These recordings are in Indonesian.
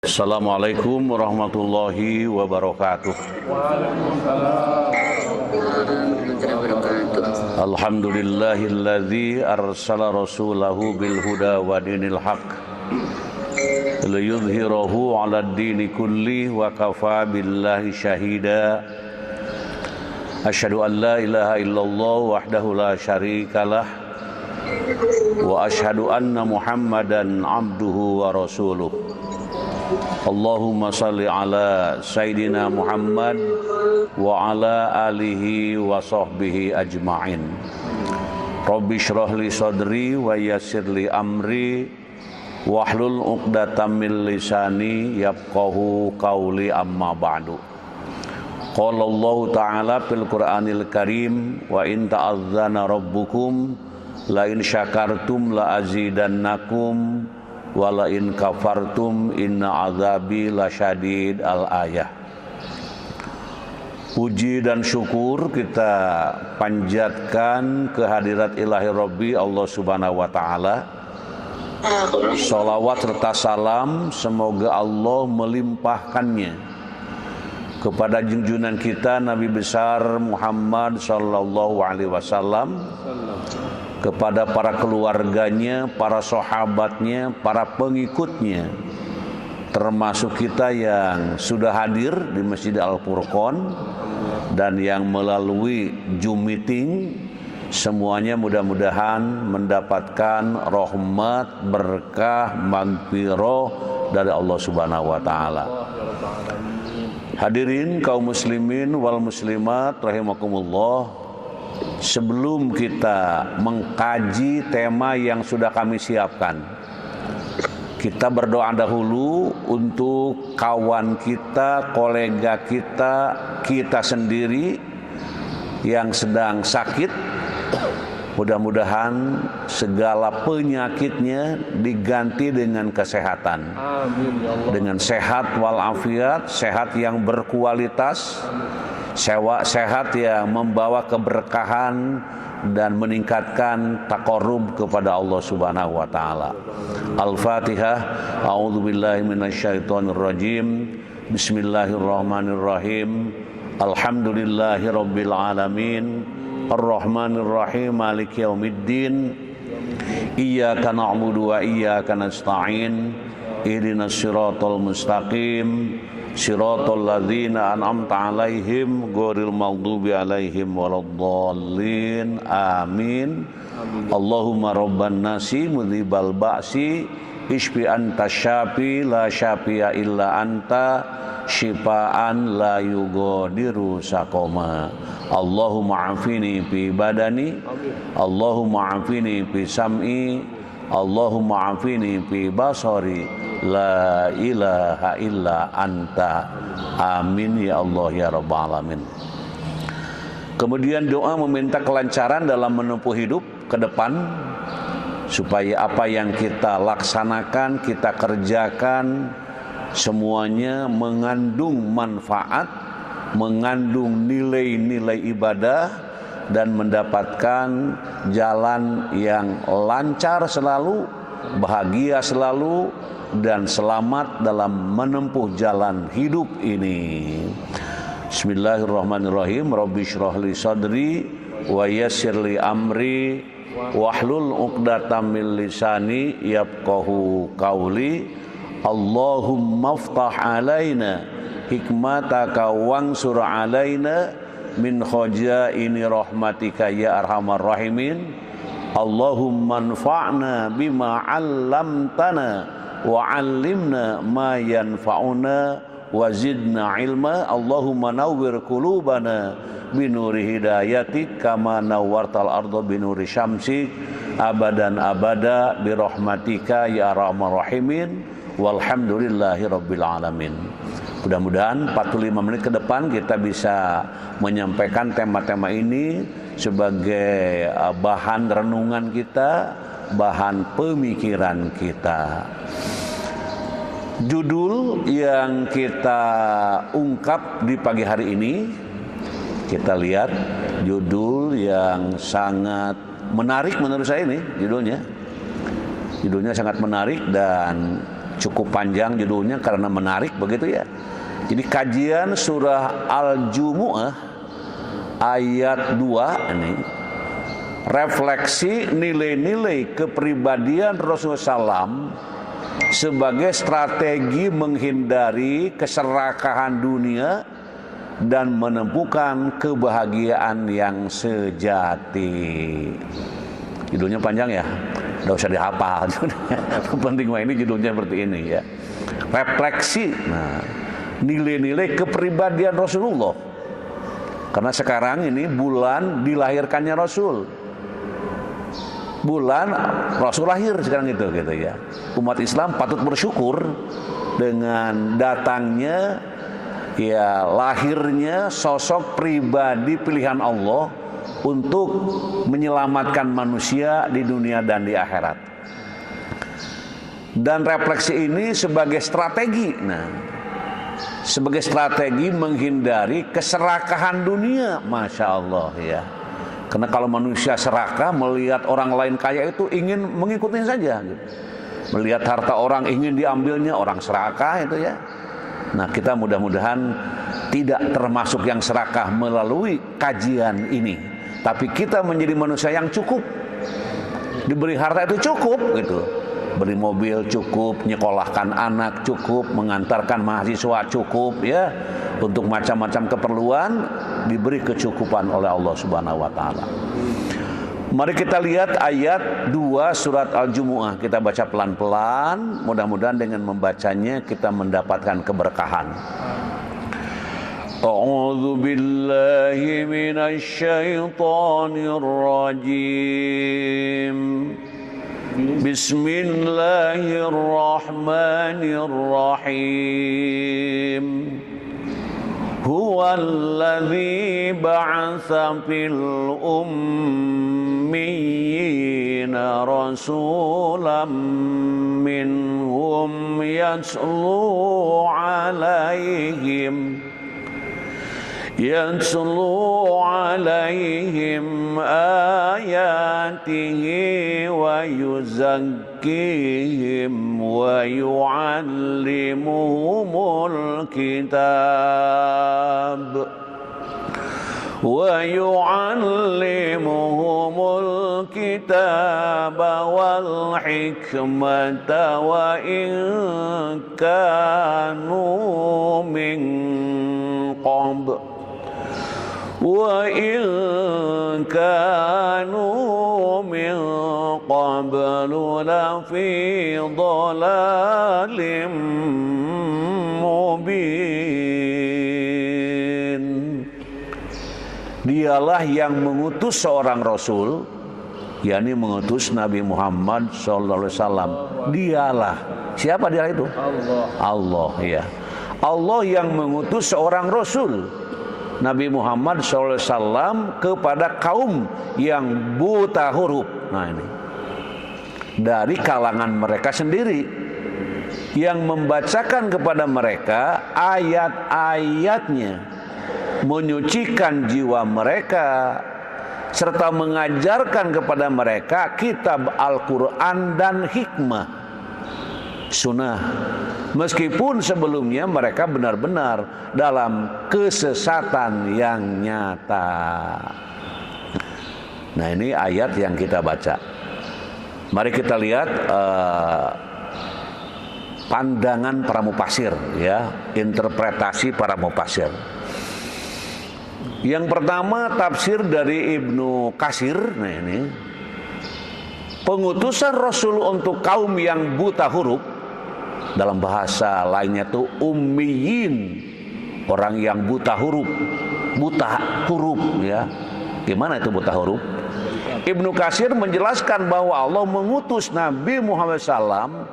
Assalamualaikum warahmatullahi wabarakatuh. Alhamdulillahilladzi arsala rasulahu bil huda wa dinil haq liyudhhirahu 'alad dini kulli wa kafa billahi syahida. Asyhadu an la ilaha illallah wahdahu la syarikalah wa asyhadu anna Muhammadan 'abduhu wa rasuluh. Allahumma salli ala Sayyidina Muhammad wa ala alihi wa sahbihi ajma'in. Rabbi shrah li sadri wa yassir li amri wahlul 'uqdatam min lisani yafqahu qawli amma ba'du. Qala Allah ta'ala fil Qur'anil Karim wa in ta'azzana rabbukum la in syakartum la azidannakum wala in kafartum inna azabi lasyadid al-ayah. Puji dan syukur kita panjatkan kehadirat ilahi Rabbi Allah subhanahu wa ta'ala. Salawat serta salam semoga Allah melimpahkannya kepada junjungan kita Nabi besar Muhammad sallallahu alaihi wasallam, kepada para keluarganya, para sahabatnya, para pengikutnya, termasuk kita yang sudah hadir di Masjid Al-Furqan dan yang melalui Zoom meeting. Semuanya mudah-mudahan mendapatkan rahmat, berkah, maghfirah dari Allah Subhanahu wa taala. Hadirin kaum muslimin wal muslimat rahimakumullah. Sebelum kita mengkaji tema yang sudah kami siapkan, kita berdoa dahulu untuk kawan kita, kolega kita, kita sendiri yang sedang sakit. Mudah-mudahan segala penyakitnya diganti dengan kesehatan. Amin, ya Allah. Dengan sehat walafiat, sehat yang berkualitas, sehat yang membawa keberkahan dan meningkatkan taqarrub kepada Allah Subhanahu wa taala. Al-Fatihah. A'udzubillahi minasyaitonirrajim. Bismillahirrahmanirrahim. Alhamdulillahirabbil alamin. Ar-Rahmanir-Rahim. Maliki yaumiddin. Iyyaka na'budu wa iyyaka nasta'in. Ihdinas siratal mustaqim. Siratal ladzina an'amta 'alaihim ghairil maghdubi 'alaihim waladdallin. Amin. Allahumma rabban nasi mudhibal ba'si isfi anta syafi la syafi'a illa anta syifaan la yughadiru saqama. Allahumma afini fi badani, Allahumma afini fi sam'i, Allahumma afini fi basari, la ilaha illa anta. Amin ya Allah ya Rabbal alamin. Kemudian doa meminta kelancaran dalam menempuh hidup ke depan, supaya apa yang kita laksanakan, kita kerjakan, semuanya mengandung manfaat, mengandung nilai-nilai ibadah, dan mendapatkan jalan yang lancar selalu, bahagia selalu, dan selamat dalam menempuh jalan hidup ini. Bismillahirrahmanirrahim. Rabbi shrah li sadri wa yassir li amri wahlul 'uqdatam min lisani yafqahu qawli. Allahumma aftah alaina hikmataka wansur alaina min khajaini rahmatika ya arhamar rahimin. Allahumma anfa'na bima 'allamtana wa 'allimna ma yanfa'una wa zidna ilma. Allahumma nawwir qulubana binuri hidayatik kama nawwartal arda binuri syamsik abadan abada birahmatika ya arhamar rahimin. Walhamdulillahi rabbil alamin. Mudah-mudahan 45 menit ke depan kita bisa menyampaikan tema-tema ini sebagai bahan renungan kita, bahan pemikiran kita. Judul yang kita ungkap di pagi hari ini, kita lihat judul yang sangat menarik menurut saya ini judulnya. Judulnya sangat menarik dan cukup panjang judulnya karena menarik begitu ya. Jadi kajian surah Al-Jumu'ah ayat 2 ini refleksi nilai-nilai kepribadian Rasulullah SAW sebagai strategi menghindari keserakahan dunia dan menemukan kebahagiaan yang sejati. Judulnya panjang ya, nggak usah dihafal. Penting mah ini judulnya seperti ini ya. Refleksi, nah, nilai-nilai kepribadian Rasulullah. Karena sekarang ini bulan dilahirkannya Rasul. Bulan Rasul lahir sekarang gitu ya. Umat Islam patut bersyukur dengan datangnya ya lahirnya sosok pribadi pilihan Allah untuk menyelamatkan manusia di dunia dan di akhirat. Dan refleksi ini sebagai strategi, sebagai strategi menghindari keserakahan dunia, masya Allah ya. Karena kalau manusia serakah melihat orang lain kaya itu ingin mengikutinya saja, gitu. Melihat harta orang ingin diambilnya, orang serakah itu ya. Nah, kita mudah-mudahan tidak termasuk yang serakah melalui kajian ini, tapi kita menjadi manusia yang cukup. Diberi harta itu cukup gitu. Beri mobil cukup, nyekolahkan anak cukup, mengantarkan mahasiswa cukup ya. Untuk macam-macam keperluan diberi kecukupan oleh Allah Subhanahu wa taala. Mari kita lihat ayat 2 surat Al-Jumu'ah. Kita baca pelan-pelan. Mudah-mudahan dengan membacanya kita mendapatkan keberkahan. A'udzu billahi minasy syaithanir rajim. Bismillahirrahmanirrahim. Huwallazi ba'atsa fil ummiyina rasulam minhum yatlu alaihim ayatihi wa yuzakkihim wa yu'allimuhumul kitab wal hikmata wa in kanu min qabl lafi dhalalim mubin. Dialah yang mengutus seorang rasul, yakni mengutus Nabi Muhammad SAW. Dialah, siapa dia itu? Allah ya. Allah yang mengutus seorang rasul, Nabi Muhammad SAW, kepada kaum yang buta huruf. Nah ini dari kalangan mereka sendiri, yang membacakan kepada mereka ayat-ayatnya, menyucikan jiwa mereka, serta mengajarkan kepada mereka kitab Al-Quran dan hikmah sunnah, meskipun sebelumnya mereka benar-benar dalam kesesatan yang nyata. Nah ini ayat yang kita baca. Mari kita lihat pandangan para mufasir ya, interpretasi para mufasir. Yang pertama tafsir dari Ibnu Katsir. Nah ini pengutusan Rasul untuk kaum yang buta huruf, dalam bahasa lainnya tuh ummiyin, orang yang buta huruf ya. Gimana itu buta huruf? Ibnu Katsir menjelaskan bahwa Allah mengutus Nabi Muhammad SAW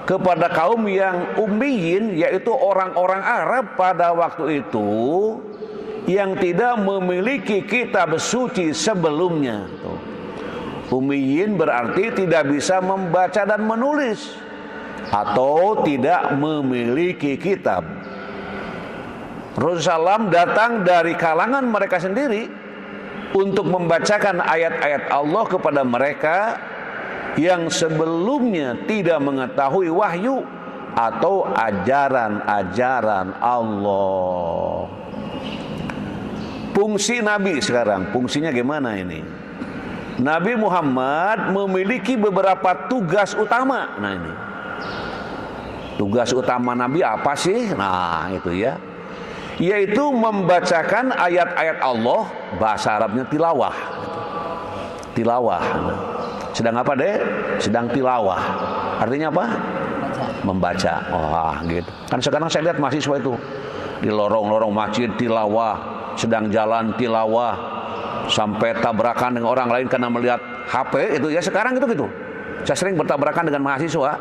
kepada kaum yang ummiyin, yaitu orang-orang Arab pada waktu itu yang tidak memiliki kitab suci sebelumnya. Ummiyin berarti tidak bisa membaca dan menulis atau tidak memiliki kitab. Rasulullah SAW datang dari kalangan mereka sendiri untuk membacakan ayat-ayat Allah kepada mereka yang sebelumnya tidak mengetahui wahyu, atau ajaran-ajaran Allah. Fungsi Nabi sekarang, fungsinya gimana ini? Nabi Muhammad memiliki beberapa tugas utama. Nah ini, tugas utama Nabi apa sih? Nah itu ya, yaitu membacakan ayat-ayat Allah, bahasa Arabnya tilawah. Tilawah. Sedang apa deh? Sedang tilawah. Artinya apa? Membaca. Wah gitu. Kan sekarang saya lihat mahasiswa itu di lorong-lorong masjid tilawah, sedang jalan tilawah, sampai tabrakan dengan orang lain karena melihat HP itu ya. Sekarang itu gitu. Saya sering bertabrakan dengan mahasiswa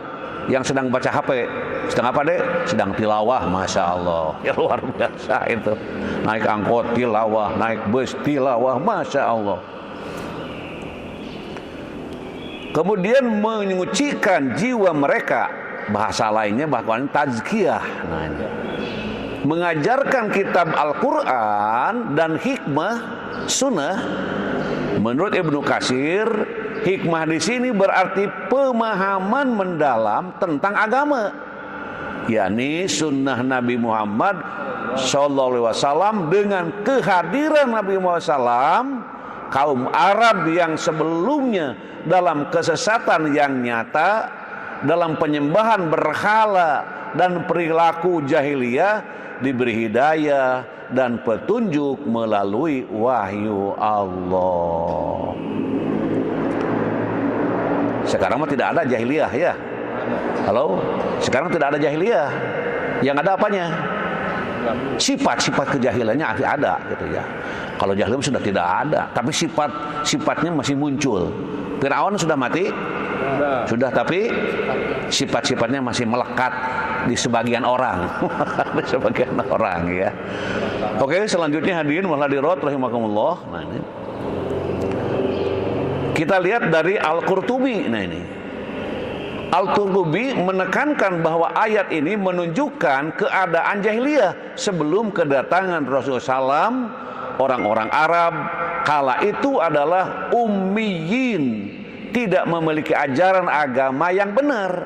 yang sedang baca HP. Sedang apa deh? Sedang tilawah. Masya Allah. Ya luar biasa itu. Naik angkot tilawah, naik bus tilawah. Masya Allah. Kemudian menyucikan jiwa mereka, bahasa lainnya bahkan tazkiyah. Nah, ini. Mengajarkan kitab Al-Quran dan hikmah sunnah. Menurut Ibnu Katsir, hikmah di sini berarti pemahaman mendalam tentang agama, yakni sunnah Nabi Muhammad SAW. Dengan kehadiran Nabi Muhammad SAW, kaum Arab yang sebelumnya dalam kesesatan yang nyata, dalam penyembahan berhala dan perilaku jahiliyah, diberi hidayah dan petunjuk melalui wahyu Allah. Sekarang mah tidak ada jahiliyah ya. Halo? Sekarang tidak ada jahiliyah. Yang ada apanya? Sifat-sifat kejahilannya ada gitu ya. Kalau jahiliyah sudah tidak ada, tapi sifat-sifatnya masih muncul. Firaun sudah mati? Sudah, tapi sifat-sifatnya masih melekat di sebagian orang. Di sebagian orang ya. Oke, selanjutnya hadirin wal hadirat rahimakumullah. Nah ini. Kita lihat dari Al-Qurtubi. Nah ini. Al-Qurtubi menekankan bahwa ayat ini menunjukkan keadaan jahiliyah sebelum kedatangan Rasulullah SAW. Orang-orang Arab kala itu adalah ummiyin, tidak memiliki ajaran agama yang benar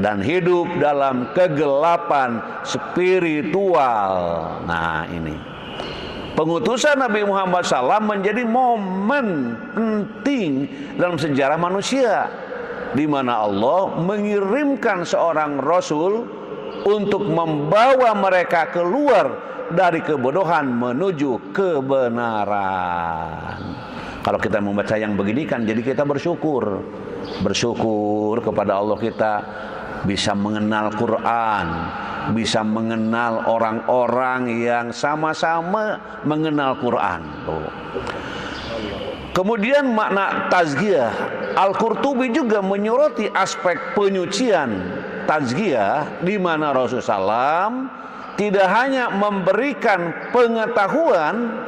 dan hidup dalam kegelapan spiritual. Nah ini, pengutusan Nabi Muhammad SAW menjadi momen penting dalam sejarah manusia, di mana Allah mengirimkan seorang Rasul untuk membawa mereka keluar dari kebodohan menuju kebenaran. Kalau kita membaca yang begini kan jadi kita bersyukur kepada Allah, kita bisa mengenal Quran, bisa mengenal orang-orang yang sama-sama mengenal Quran. Kemudian makna tazkiyah, Al-Qurtubi juga menyoroti aspek penyucian tazkiyah, di mana Rasulullah SAW tidak hanya memberikan pengetahuan,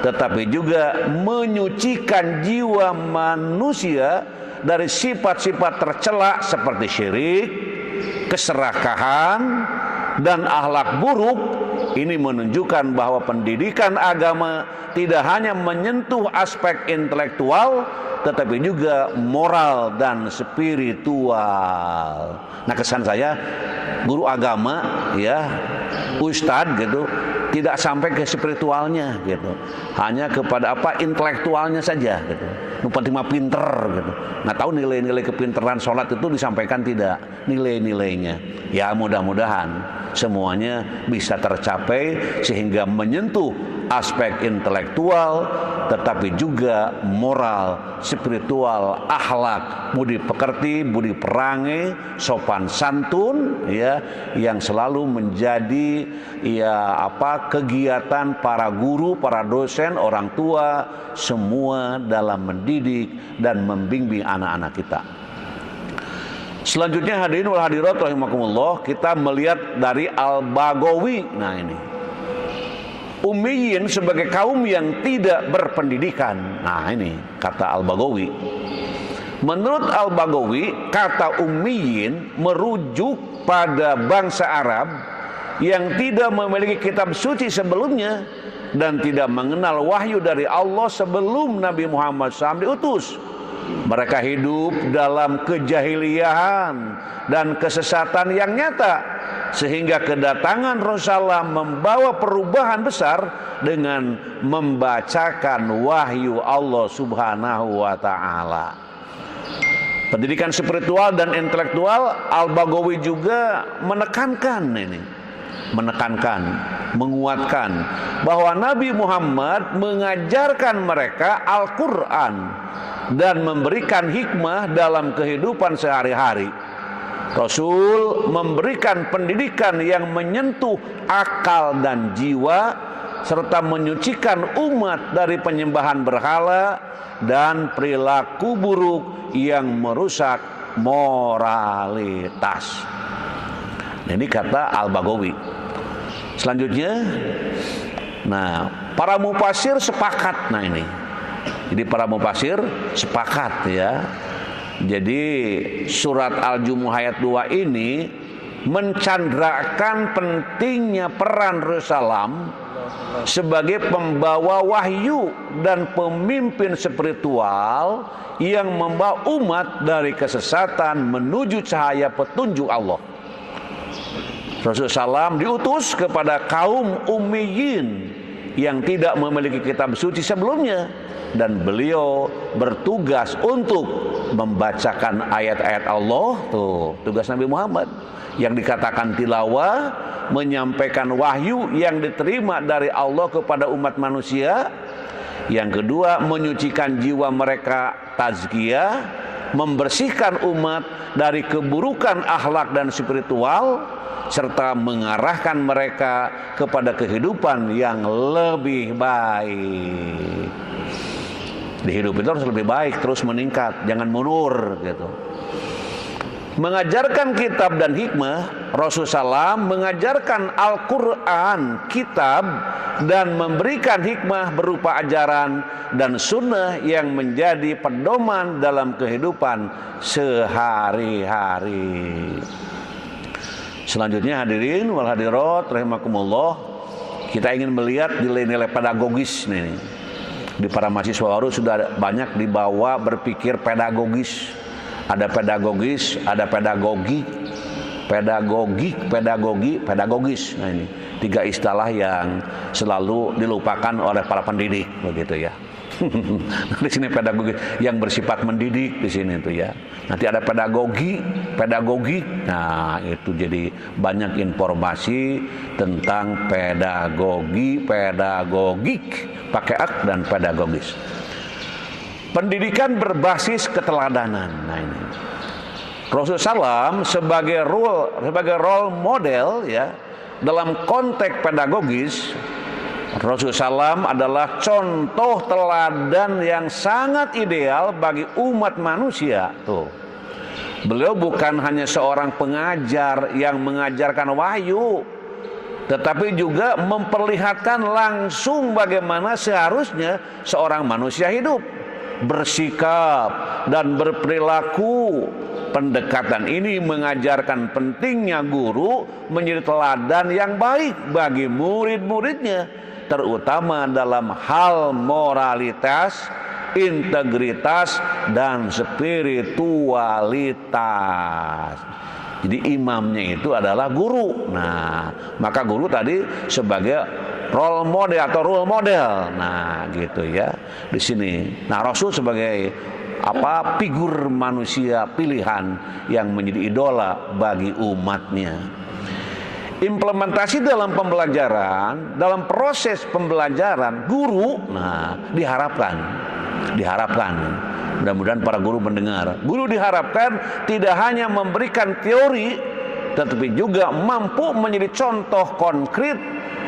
tetapi juga menyucikan jiwa manusia dari sifat-sifat tercela seperti syirik, keserakahan, dan akhlak buruk. Ini menunjukkan bahwa pendidikan agama tidak hanya menyentuh aspek intelektual, tetapi juga moral dan spiritual. Nah, kesan saya guru agama ya, ustadz gitu, tidak sampai ke spiritualnya gitu, hanya kepada apa, intelektualnya saja gitu. Lupa cuma pinter gitu. Nggak tahu nilai-nilai kepinteran sholat itu disampaikan tidak, nilai-nilainya. Ya mudah-mudahan semuanya bisa tercapai sehingga menyentuh aspek intelektual, tetapi juga moral, spiritual, akhlak, budi pekerti, budi perangai, sopan santun, ya, yang selalu menjadi kegiatan para guru, para dosen, orang tua, semua dalam mendidik dan membimbing anak-anak kita. Selanjutnya hadirin wal hadirat rahimakumullah, kita melihat dari Al-Baghawi. Nah ini, ummiyin sebagai kaum yang tidak berpendidikan. Nah ini kata Al-Baghawi. Menurut Al-Baghawi, kata ummiyin merujuk pada bangsa Arab yang tidak memiliki kitab suci sebelumnya dan tidak mengenal wahyu dari Allah sebelum Nabi Muhammad SAW diutus. Mereka hidup dalam kejahiliahan dan kesesatan yang nyata, sehingga kedatangan Rasulullah membawa perubahan besar dengan membacakan wahyu Allah Subhanahu wa taala. Pendidikan spiritual dan intelektual, Al-Baghawi juga menguatkan bahwa Nabi Muhammad mengajarkan mereka Al-Quran dan memberikan hikmah dalam kehidupan sehari-hari. Rasul memberikan pendidikan yang menyentuh akal dan jiwa, serta menyucikan umat dari penyembahan berhala dan perilaku buruk yang merusak moralitas. Ini kata Al-Baghawi. Selanjutnya, para mufasir sepakat. Jadi para mufasir sepakat ya. Jadi surat Al-Jumu'ah ayat 2 ini mencandrakan pentingnya peran Rasulullah sebagai pembawa wahyu dan pemimpin spiritual yang membawa umat dari kesesatan menuju cahaya petunjuk Allah. Rasulullah SAW diutus kepada kaum ummiyin yang tidak memiliki kitab suci sebelumnya, dan beliau bertugas untuk membacakan ayat-ayat Allah. Tugas Nabi Muhammad yang dikatakan tilawah, menyampaikan wahyu yang diterima dari Allah kepada umat manusia. Yang kedua, menyucikan jiwa mereka, tazkiyah, membersihkan umat dari keburukan akhlak dan spiritual, serta mengarahkan mereka kepada kehidupan yang lebih baik. Di hidup itu harus lebih baik, terus meningkat, jangan mundur gitu. Mengajarkan kitab dan hikmah, Rasulullah SAW mengajarkan Al-Quran, kitab, dan memberikan hikmah berupa ajaran dan sunnah yang menjadi pedoman dalam kehidupan sehari-hari. Selanjutnya hadirin wal hadirat rahimakumullah, kita ingin melihat nilai-nilai pedagogis nih. Di para mahasiswa baru sudah banyak dibawa berpikir pedagogis. Ada pedagogis, ada pedagogik, pedagogis. Nah, ini tiga istilah yang selalu dilupakan oleh para pendidik, begitu ya. Di sini pedagogik yang bersifat mendidik di sini tuh ya. Nanti ada pedagogik. Nah, itu jadi banyak informasi tentang pedagogik pakai ak dan pedagogis. Pendidikan berbasis keteladanan. Nah, ini Rasulullah SAW sebagai role model ya dalam konteks pedagogis. Rasulullah SAW adalah contoh teladan yang sangat ideal bagi umat manusia. Beliau bukan hanya seorang pengajar yang mengajarkan wahyu, tetapi juga memperlihatkan langsung bagaimana seharusnya seorang manusia hidup, bersikap, dan berperilaku. Pendekatan ini mengajarkan pentingnya guru menjadi teladan yang baik bagi murid-muridnya, terutama dalam hal moralitas, integritas, dan spiritualitas. Jadi imamnya itu adalah guru. Nah, maka guru tadi sebagai role model atau role model. Nah, gitu ya. Di sini. Nah, Rasul sebagai figur manusia pilihan yang menjadi idola bagi umatnya. Implementasi dalam pembelajaran, dalam proses pembelajaran guru, diharapkan. Mudah-mudahan para guru mendengar. Guru diharapkan tidak hanya memberikan teori, tetapi juga mampu menjadi contoh konkret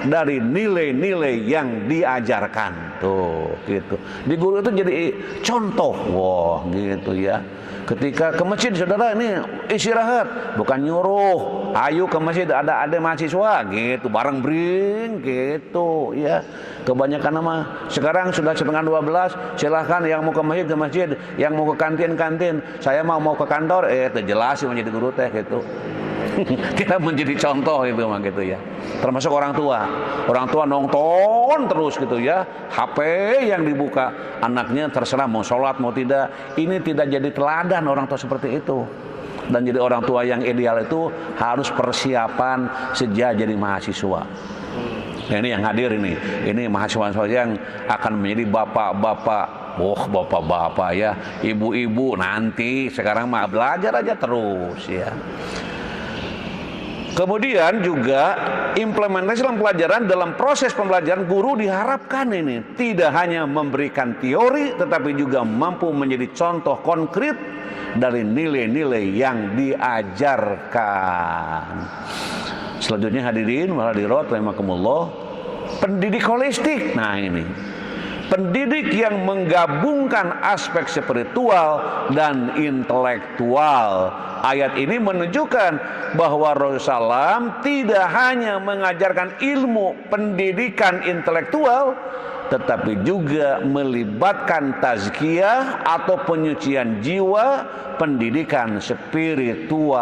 dari nilai-nilai yang diajarkan. Gitu. Di guru itu jadi contoh. Gitu ya. Ketika ke masjid, saudara ini istirahat, bukan nyuruh, ayo ke masjid, ada mahasiswa, gitu, bareng bring, gitu, ya. Kebanyakan nama sekarang sudah 11:30, silahkan yang mau ke masjid, yang mau ke kantin, saya mau ke kantor, itu jelas sih menjadi guru teh, gitu. Kita menjadi contoh itu mah gitu ya. Termasuk orang tua. Orang tua nonton terus gitu ya. HP yang dibuka, anaknya terserah mau sholat mau tidak. Ini tidak jadi teladan orang tua seperti itu. Dan jadi orang tua yang ideal itu harus persiapan sejak jadi mahasiswa. Nah, ini yang hadir ini mahasiswa yang akan menjadi bapak-bapak. Bapak-bapak ya, ibu-ibu nanti, sekarang mah belajar aja terus ya. Kemudian juga implementasi dalam pelajaran, dalam proses pembelajaran guru diharapkan ini tidak hanya memberikan teori tetapi juga mampu menjadi contoh konkret dari nilai-nilai yang diajarkan. Selanjutnya hadirin wal hadirat rahimakumullah, pendidik holistik. Nah ini pendidik yang menggabungkan aspek spiritual dan intelektual. Ayat ini menunjukkan bahwa Rasulullah SAW tidak hanya mengajarkan ilmu pendidikan intelektual, tetapi juga melibatkan tazkiyah atau penyucian jiwa, pendidikan spiritual.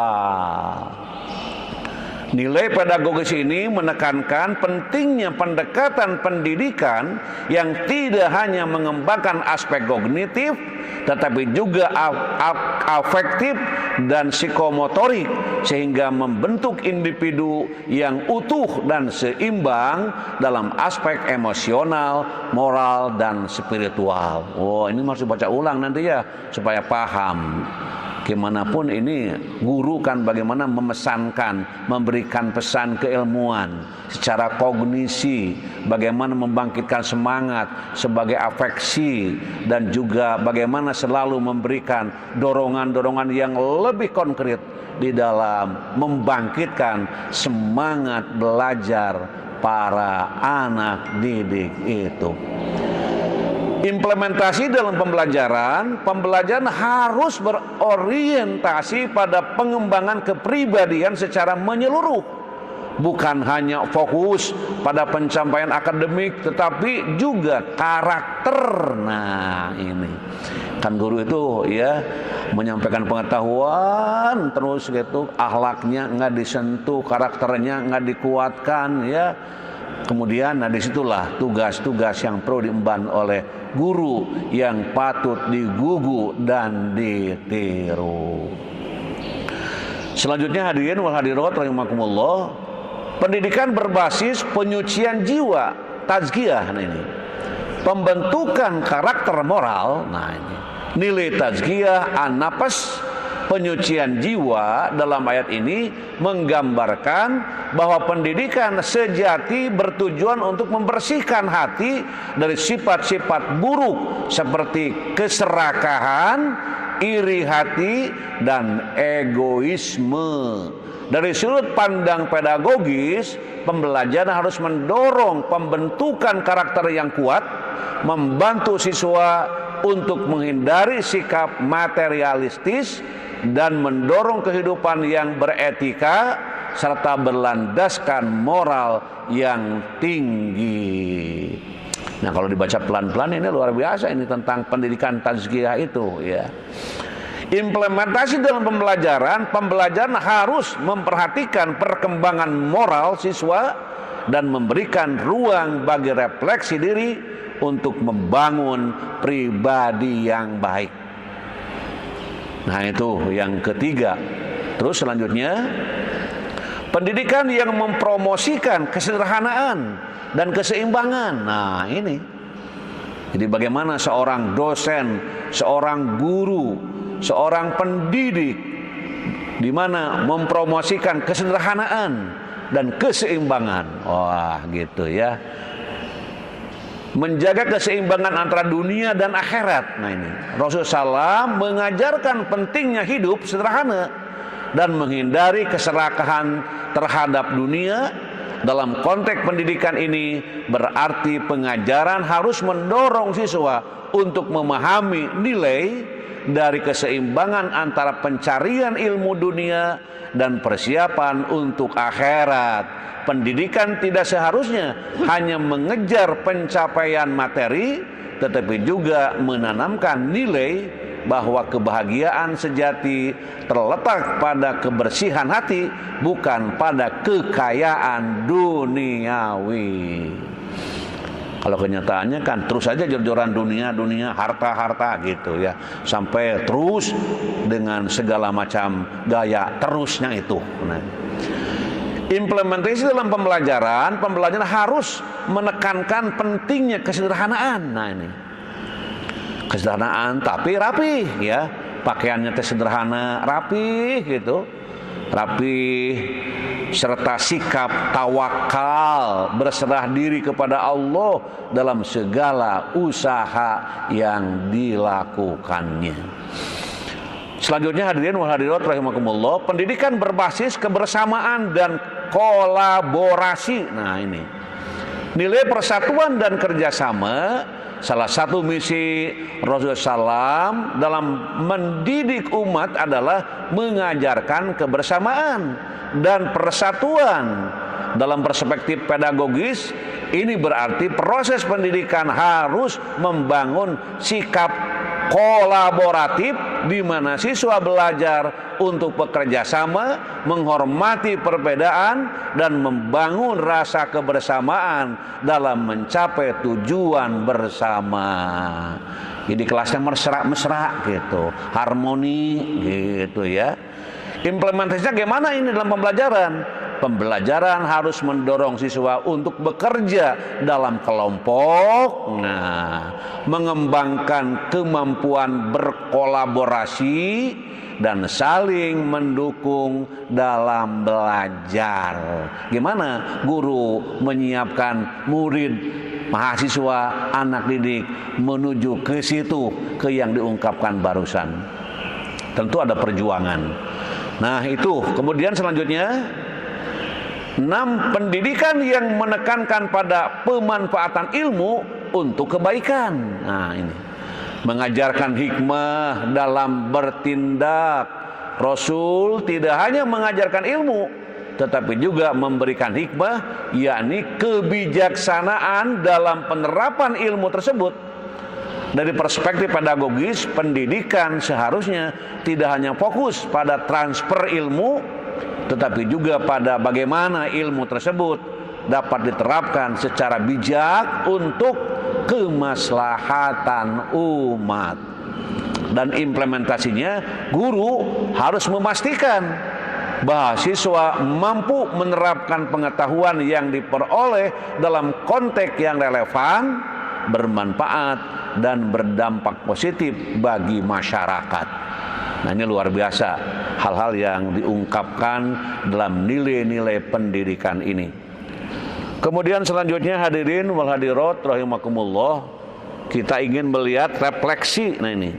Nilai pedagogis ini menekankan pentingnya pendekatan pendidikan yang tidak hanya mengembangkan aspek kognitif, tetapi juga afektif dan psikomotorik, sehingga membentuk individu yang utuh dan seimbang dalam aspek emosional, moral, dan spiritual. Oh, ini harus dibaca ulang nanti ya, supaya paham. Gimana pun ini guru kan bagaimana memesankan, memberikan pesan keilmuan secara kognisi, bagaimana membangkitkan semangat sebagai afeksi, dan juga bagaimana selalu memberikan dorongan-dorongan yang lebih konkret di dalam membangkitkan semangat belajar para anak didik itu. Implementasi dalam pembelajaran harus berorientasi pada pengembangan kepribadian secara menyeluruh. Bukan hanya fokus pada pencapaian akademik, tetapi juga karakter. Nah ini kan guru itu ya menyampaikan pengetahuan terus gitu, akhlaknya nggak disentuh, karakternya nggak dikuatkan ya. Kemudian disitulah tugas-tugas yang perlu diemban oleh guru yang patut digugu dan ditiru. Selanjutnya hadirin wal hadirat rahimakumullah, pendidikan berbasis penyucian jiwa, tazkiyah ini. Pembentukan karakter moral, nah ini. Nilai tazkiyah an-nafs, penyucian jiwa dalam ayat ini menggambarkan bahwa pendidikan sejati bertujuan untuk membersihkan hati dari sifat-sifat buruk seperti keserakahan, iri hati, dan egoisme. Dari sudut pandang pedagogis, pembelajaran harus mendorong pembentukan karakter yang kuat, membantu siswa untuk menghindari sikap materialistis dan mendorong kehidupan yang beretika serta berlandaskan moral yang tinggi. Nah, kalau dibaca pelan-pelan ini luar biasa ini tentang pendidikan tazkiyah itu ya. Implementasi dalam pembelajaran harus memperhatikan perkembangan moral siswa dan memberikan ruang bagi refleksi diri untuk membangun pribadi yang baik. Nah itu yang ketiga. Terus selanjutnya, pendidikan yang mempromosikan kesederhanaan dan keseimbangan. Nah ini, jadi bagaimana seorang dosen, seorang guru, seorang pendidik, di mana mempromosikan kesederhanaan dan keseimbangan. Wah gitu ya. Menjaga keseimbangan antara dunia dan akhirat. Nah ini Rasulullah SAW mengajarkan pentingnya hidup sederhana dan menghindari keserakahan terhadap dunia. Dalam konteks pendidikan ini berarti pengajaran harus mendorong siswa untuk memahami nilai dari keseimbangan antara pencarian ilmu dunia dan persiapan untuk akhirat. Pendidikan tidak seharusnya hanya mengejar pencapaian materi, tetapi juga menanamkan nilai bahwa kebahagiaan sejati terletak pada kebersihan hati, bukan pada kekayaan duniawi. Kalau kenyataannya kan terus aja jor-joran dunia, harta gitu ya, sampai terus dengan segala macam gaya terusnya itu. Nah, implementasi dalam pembelajaran harus menekankan pentingnya kesederhanaan. Nah ini, kesederhanaan tapi rapi ya, pakaiannya sederhana, rapi gitu, rapi, serta sikap tawakal, berserah diri kepada Allah dalam segala usaha yang dilakukannya. Selanjutnya hadirin wal hadirat rahimakumullah, pendidikan berbasis kebersamaan dan kolaborasi. Nah ini, nilai persatuan dan kerjasama salah satu misi Rasulullah SAW dalam mendidik umat adalah mengajarkan kebersamaan dan persatuan. Dalam perspektif pedagogis, ini berarti proses pendidikan harus membangun sikap kolaboratif di mana siswa belajar untuk bekerja sama, menghormati perbedaan, dan membangun rasa kebersamaan dalam mencapai tujuan bersama. Jadi kelasnya mesra gitu, harmoni gitu ya. Implementasinya gimana ini dalam pembelajaran? Pembelajaran harus mendorong siswa untuk bekerja dalam kelompok, mengembangkan kemampuan berkolaborasi dan saling mendukung dalam belajar. Gimana guru menyiapkan murid, mahasiswa, anak didik menuju ke situ, ke yang diungkapkan barusan? Tentu ada perjuangan. Nah itu, kemudian selanjutnya 6. Pendidikan yang menekankan pada pemanfaatan ilmu untuk kebaikan. Nah ini, mengajarkan hikmah dalam bertindak. Rasul tidak hanya mengajarkan ilmu, tetapi juga memberikan hikmah, yakni kebijaksanaan dalam penerapan ilmu tersebut. Dari perspektif pedagogis, pendidikan seharusnya tidak hanya fokus pada transfer ilmu, tetapi juga pada bagaimana ilmu tersebut dapat diterapkan secara bijak untuk kemaslahatan umat. Dan implementasinya, guru harus memastikan bahwa siswa mampu menerapkan pengetahuan yang diperoleh dalam konteks yang relevan, bermanfaat, dan berdampak positif bagi masyarakat. Nah ini luar biasa hal-hal yang diungkapkan dalam nilai-nilai pendidikan ini. Kemudian selanjutnya hadirin wal hadirat rahimakumullah, kita ingin melihat refleksi. Nah ini,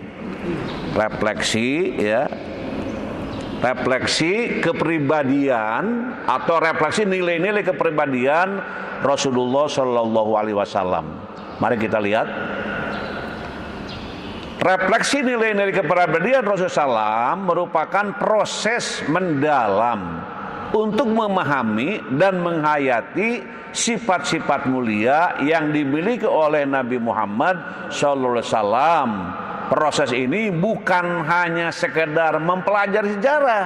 refleksi ya, refleksi kepribadian atau refleksi nilai-nilai kepribadian Rasulullah Shallallahu Alaihi Wasallam. Mari kita lihat refleksi nilai-nilai kepribadian Rasulullah SAW merupakan proses mendalam untuk memahami dan menghayati sifat-sifat mulia yang dimiliki oleh Nabi Muhammad SAW. Proses ini bukan hanya sekedar mempelajari sejarah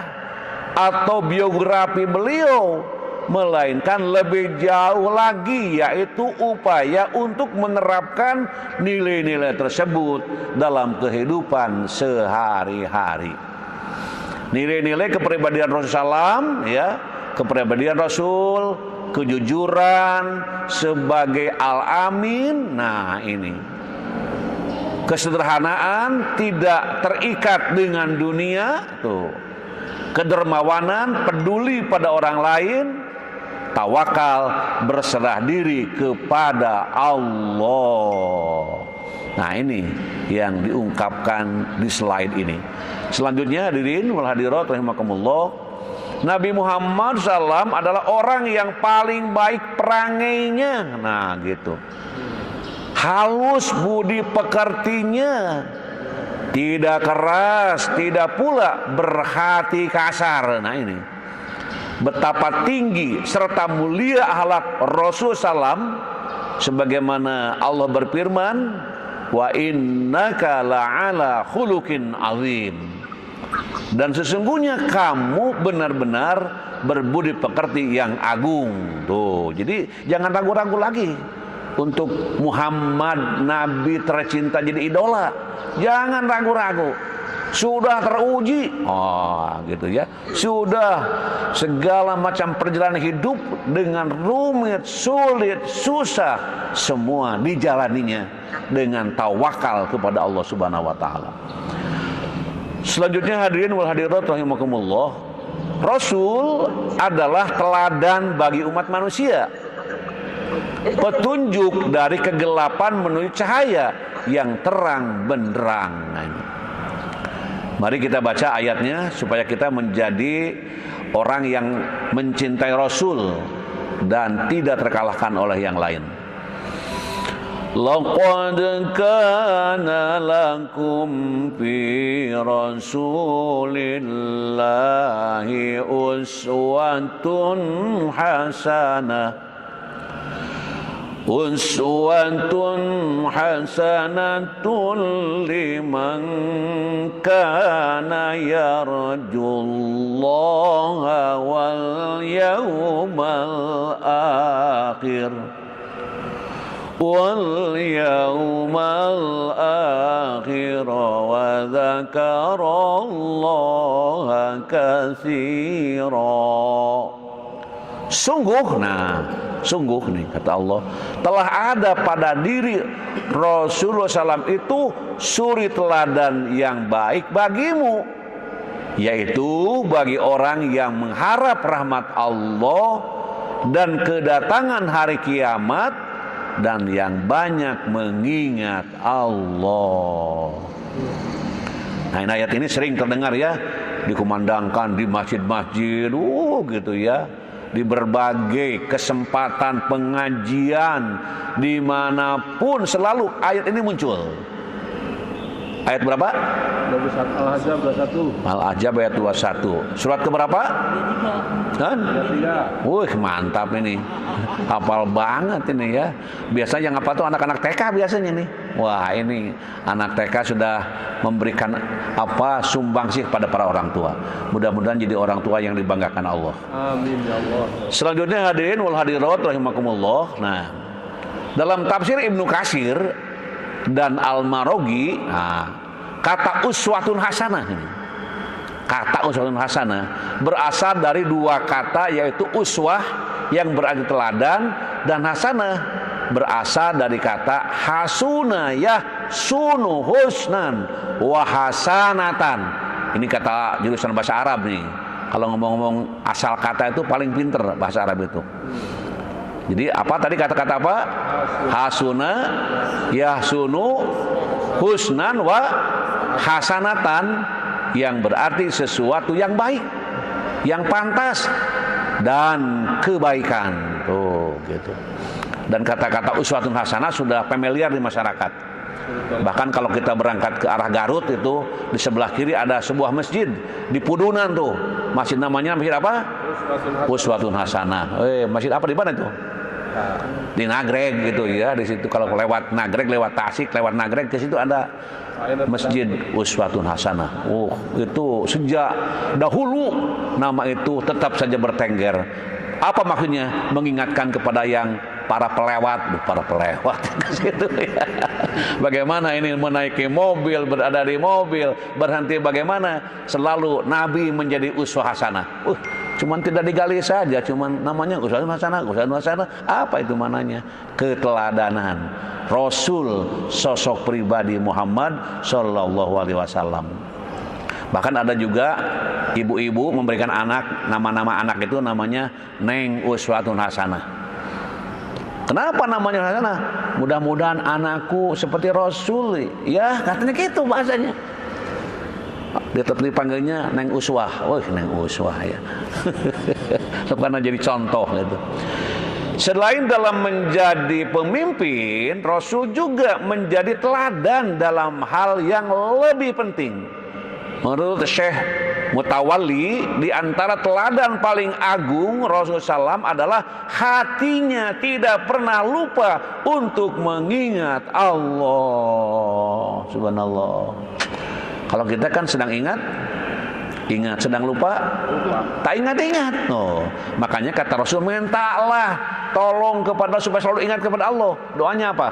atau biografi beliau, melainkan lebih jauh lagi, yaitu upaya untuk menerapkan nilai-nilai tersebut dalam kehidupan sehari-hari. Nilai-nilai kepribadian Rasulullah SAW, ya, kepribadian Rasul, kejujuran sebagai al-amin. Nah ini, kesederhanaan, tidak terikat dengan dunia, tuh, kedermawanan, peduli pada orang lain, tawakal, berserah diri kepada Allah. Nah ini yang diungkapkan di slide ini. Selanjutnya hadirin wal hadirat rahimakumullah, Nabi Muhammad SAW adalah orang yang paling baik perangainya. Nah gitu, halus budi pekertinya, tidak keras, tidak pula berhati kasar. Nah ini, betapa tinggi serta mulia akhlak Rasul SAW, sebagaimana Allah berfirman, wa innaka la'ala khuluqin azim. Dan sesungguhnya kamu benar-benar berbudi pekerti yang agung. Tuh, jadi jangan ragu-ragu lagi untuk Muhammad, Nabi tercinta jadi idola. Jangan ragu-ragu. Sudah teruji, gitu ya. Sudah segala macam perjalanan hidup dengan rumit, sulit, susah, semua dijalaninya dengan tawakal kepada Allah Subhanahu wa taala. Selanjutnya hadirin wal hadirat rahimakumullah, Rasul adalah teladan bagi umat manusia. Petunjuk dari kegelapan menuju cahaya yang terang benderang. Mari kita baca ayatnya supaya kita menjadi orang yang mencintai Rasul dan tidak terkalahkan oleh yang lain. Laqad kana lakum fi Rasulillahi uswatun hasanah. Uswatun hasanatun liman kana yarjullaha wal yawmal akhir wa dzakarallaha katsira. Sungguh nih kata Allah, telah ada pada diri Rasulullah SAW itu suri teladan yang baik bagimu, yaitu bagi orang yang mengharap rahmat Allah dan kedatangan hari kiamat dan yang banyak mengingat Allah. Nah, ayat ini sering terdengar ya, dikumandangkan di masjid-masjid, gitu ya. Di berbagai kesempatan pengajian dimanapun selalu ayat ini muncul. Ayat berapa? 21, Al-Ahzab 21. Al-Ahzab ayat 21. Surat keberapa? Kan? Mantap ini. Hafal banget ini ya. Biasanya yang apa tuh anak-anak TK biasanya nih. Wah, ini anak TK sudah memberikan sumbangsih kepada para orang tua. Mudah-mudahan jadi orang tua yang dibanggakan Allah. Amin ya Allah. Selanjutnya hadirin wal hadirat rahimakumullah. Nah, dalam tafsir Ibnu Katsir dan Al-Marogi, kata uswatun hasanah ini. Kata uswatun hasanah berasal dari dua kata, yaitu uswah yang berarti teladan dan hasanah berasal dari kata hasuna yahsunu husnan wa hasanatan. Ini kata jurusan bahasa Arab nih. Kalau ngomong-ngomong asal kata itu paling pinter bahasa Arab itu. Jadi apa tadi kata-kata apa? Hasuna yahsunu husnan wa hasanatan, yang berarti sesuatu yang baik, yang pantas dan kebaikan. Tuh, gitu. Dan kata-kata uswatun hasanah sudah familiar di masyarakat. Bahkan kalau kita berangkat ke arah Garut itu, di sebelah kiri ada sebuah masjid di Pudunan tuh. Masjid namanya masjid apa? Uswatun hasanah. Masjid apa di mana itu? Di Nagreg gitu ya. Di situ kalau lewat Nagreg, lewat Tasik, lewat Nagreg, ke situ ada Masjid Uswatun Hasanah. Itu sejak dahulu nama itu tetap saja bertengger. Apa maksudnya? Mengingatkan kepada yang para pelewat ke situ ya. Bagaimana ini menaiki mobil, berada di mobil, berhenti bagaimana? Selalu Nabi menjadi uswah hasanah. Cuman tidak digali saja, cuman namanya uswatun hasanah, uswatun hasanah. Apa itu mananya? Keteladanan Rasul, sosok pribadi Muhammad sallallahu alaihi wasallam. Bahkan ada juga ibu-ibu memberikan anak, nama-nama anak itu namanya Neng Uswatun Hasanah. Kenapa namanya hasanah? Mudah-mudahan anakku seperti Rasul. Ya, katanya gitu bahasanya. Dia tetap dipanggilnya Neng Uswah. Neng Uswah ya. Karena jadi contoh gitu. Selain dalam menjadi pemimpin, Rasul juga menjadi teladan dalam hal yang lebih penting. Menurut Syekh mutawalli, di antara teladan paling agung Rasulullah SAW adalah hatinya tidak pernah lupa untuk mengingat Allah. Subhanallah. Kalau kita kan sedang ingat, sedang lupa, tak ingat. Makanya kata Rasul, mintalah tolong kepada supaya selalu ingat kepada Allah. Doanya apa?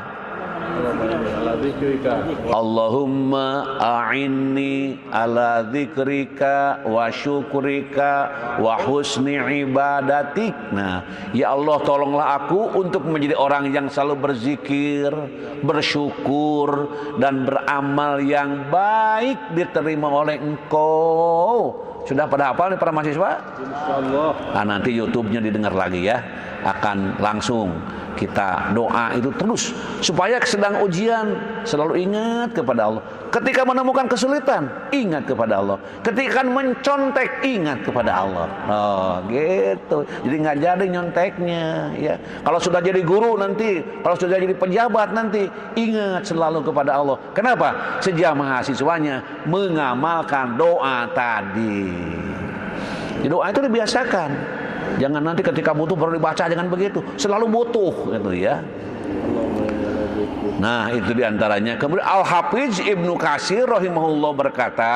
Allahumma a'inni ala dzikrika wa syukrika wa husni ibadatik. Nah, ya Allah, tolonglah aku untuk menjadi orang yang selalu berzikir, bersyukur dan beramal yang baik diterima oleh Engkau. Sudah pada hafal nih para mahasiswa? Insyaallah. Nah, nanti YouTube-nya didengar lagi ya. Akan langsung kita doa itu terus supaya sedang ujian selalu ingat kepada Allah. Ketika menemukan kesulitan, ingat kepada Allah. Ketika mencontek, ingat kepada Allah. Oh, gitu. Jadi nggak jadi nyonteknya, ya. Kalau sudah jadi guru nanti, kalau sudah jadi pejabat nanti, ingat selalu kepada Allah. Kenapa? Sejak mahasiswanya mengamalkan doa tadi. Jadi doa itu dibiasakan. Jangan nanti ketika butuh baru dibaca, jangan begitu. Selalu butuh, gitu ya. Nah, itu diantaranya. Kemudian Al-Hafiz Ibnu Katsir rahimahullah berkata,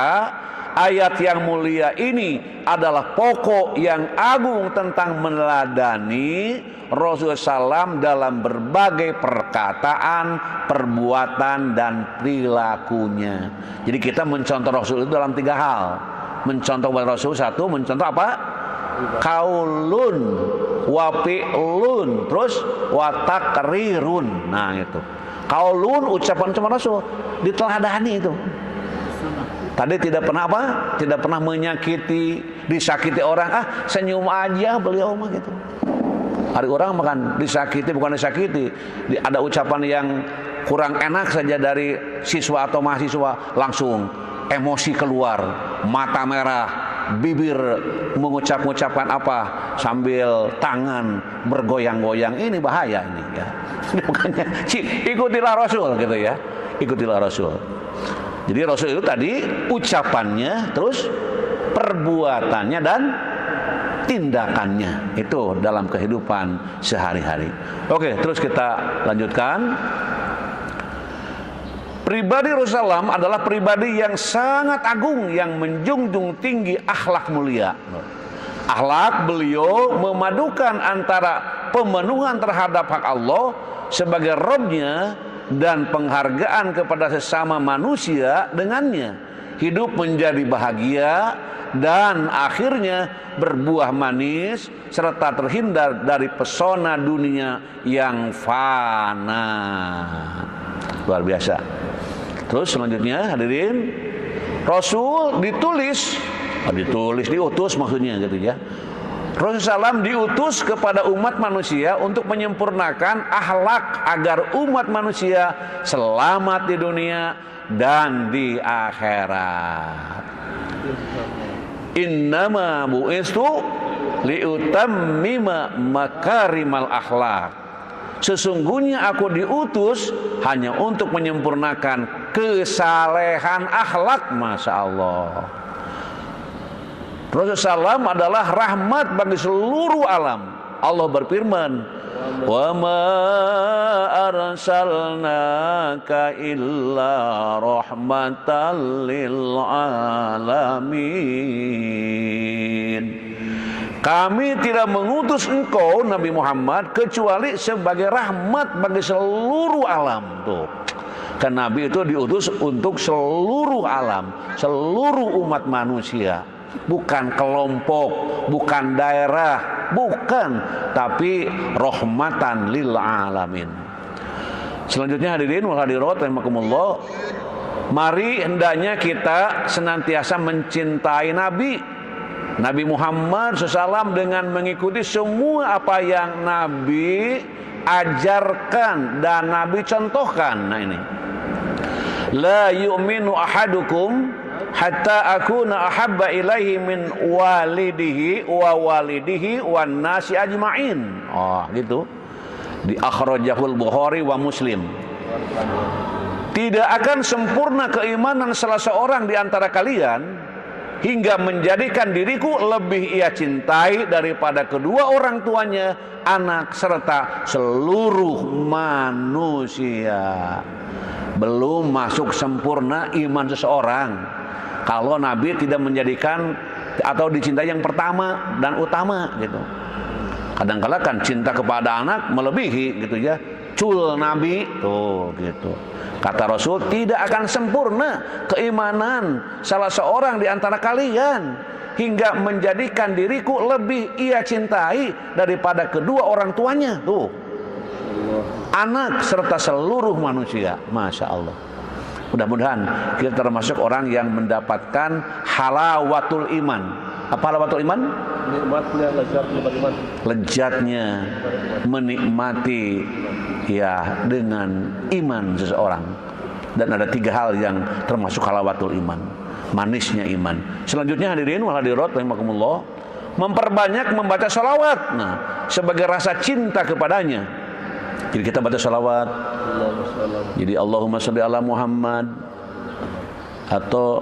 ayat yang mulia ini adalah pokok yang agung tentang meneladani Rasulullah SAW dalam berbagai perkataan, perbuatan, dan perilakunya. Jadi kita mencontoh Rasul itu dalam 3 hal. Mencontoh Rasul, 1, mencontoh apa? Kaulun, wafi'lun, terus watakrirun. Nah itu kaulun, ucapan ucapan Rasul diteladani itu. Tadi tidak pernah apa? Tidak pernah menyakiti, disakiti orang. Senyum aja beliau mah gitu. Hari orang makan disakiti, bukan disakiti. Ada ucapan yang kurang enak saja dari siswa atau mahasiswa, langsung emosi keluar, mata merah, bibir mengucap-ucapkan apa sambil tangan bergoyang-goyang. Ini bahaya ini ya. Bukannya ikutilah Rasul gitu ya. Ikutilah Rasul. Jadi Rasul itu tadi ucapannya, terus perbuatannya dan tindakannya itu dalam kehidupan sehari-hari. Oke, terus kita lanjutkan. Pribadi Rasulullah SAW adalah pribadi yang sangat agung, yang menjunjung tinggi akhlak mulia. Akhlak beliau memadukan antara pemenuhan terhadap hak Allah sebagai Rabb-nya dan penghargaan kepada sesama manusia dengannya. Hidup menjadi bahagia dan akhirnya berbuah manis serta terhindar dari pesona dunia yang fana. Luar biasa. Terus selanjutnya hadirin, Rasul diutus maksudnya gitu ya. Rasulullah SAW diutus kepada umat manusia untuk menyempurnakan akhlak agar umat manusia selamat di dunia dan di akhirat. Innama bu'istu liutammima makarimal akhlak. Sesungguhnya aku diutus hanya untuk menyempurnakan kesalehan akhlak. Masya Allah. Rasulullah SAW adalah rahmat bagi seluruh alam. Allah berfirman, wa ma arsalnaka illa rahmatan lil alamin. Kami tidak mengutus engkau Nabi Muhammad kecuali sebagai rahmat bagi seluruh alam. Tuh. Karena Nabi itu diutus untuk seluruh alam, seluruh umat manusia. Bukan kelompok, bukan daerah, bukan, tapi rahmatan lil alamin. Selanjutnya hadirin wal hadirat rahimakumullah, mari hendaknya kita senantiasa mencintai Nabi Muhammad SAW dengan mengikuti semua apa yang Nabi ajarkan dan Nabi contohkan. Nah ini, la yu'minu ahadukum hatta akuna ahabba ilaihi min walidihi wan nasi ajma'in. Oh gitu. Di akhrajahul Bukhari wa Muslim. Tidak akan sempurna keimanan salah seorang di antara kalian hingga menjadikan diriku lebih ia cintai daripada kedua orang tuanya, anak serta seluruh manusia. Belum masuk sempurna iman seseorang kalau Nabi tidak menjadikan atau dicintai yang pertama dan utama gitu. Kadang-kala kan cinta kepada anak melebihi gitu ya. Cul Nabi tuh gitu. Kata Rasul, tidak akan sempurna keimanan salah seorang di antara kalian hingga menjadikan diriku lebih ia cintai daripada kedua orang tuanya tuh, anak serta seluruh manusia. Masya Allah. Mudah-mudahan kita termasuk orang yang mendapatkan halawatul iman. Apa halawatul iman? Nikmatnya, lezatnya bagaimana? Lezatnya menikmati ya dengan iman seseorang. Dan ada 3 hal yang termasuk halawatul iman, manisnya iman. Selanjutnya hadirin wal hadirat rahimakumullah, memperbanyak membaca salawat. Nah, sebagai rasa cinta kepadanya. Jadi kita baca salawat. Jadi Allahumma sholli ala Muhammad atau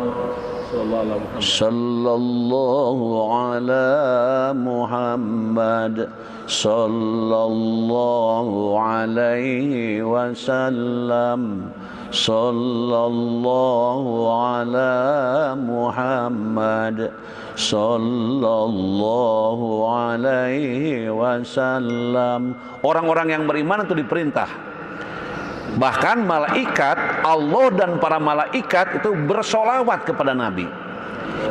sallallahu ala Muhammad sallallahu alaihi wasallam sallallahu ala Muhammad sallallahu alaihi wasallam. Orang-orang yang beriman itu diperintah. Bahkan malaikat, Allah dan para malaikat itu bersolawat kepada Nabi.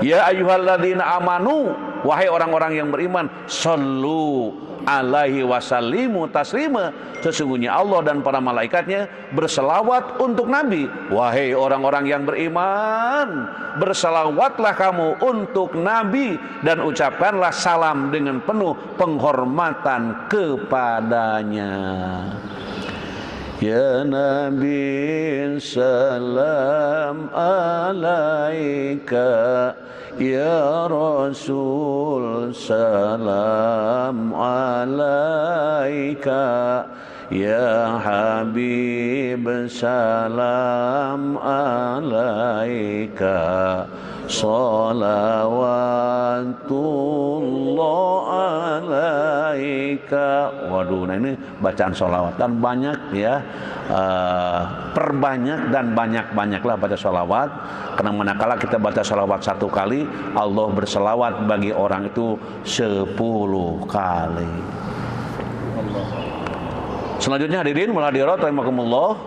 Ya ayyuhalladzina amanu, wahai orang-orang yang beriman, sallu alaihi wasallimu taslima. Sesungguhnya Allah dan para malaikatnya berselawat untuk Nabi. Wahai orang-orang yang beriman, berselawatlah kamu untuk Nabi dan ucapkanlah salam dengan penuh penghormatan kepadanya. Ya Nabi salam alaika, ya Rasul salam alaika, ya Habib salam alaika, salawatullah alaika. Waduh, nah ini bacaan salawat dan banyak ya, perbanyak dan banyak-banyaklah baca salawat. Karena manakala kita baca salawat 1 kali, Allah berselawat bagi orang itu 10 kali. Selanjutnya hadirin wal hadirat rahimakumullah,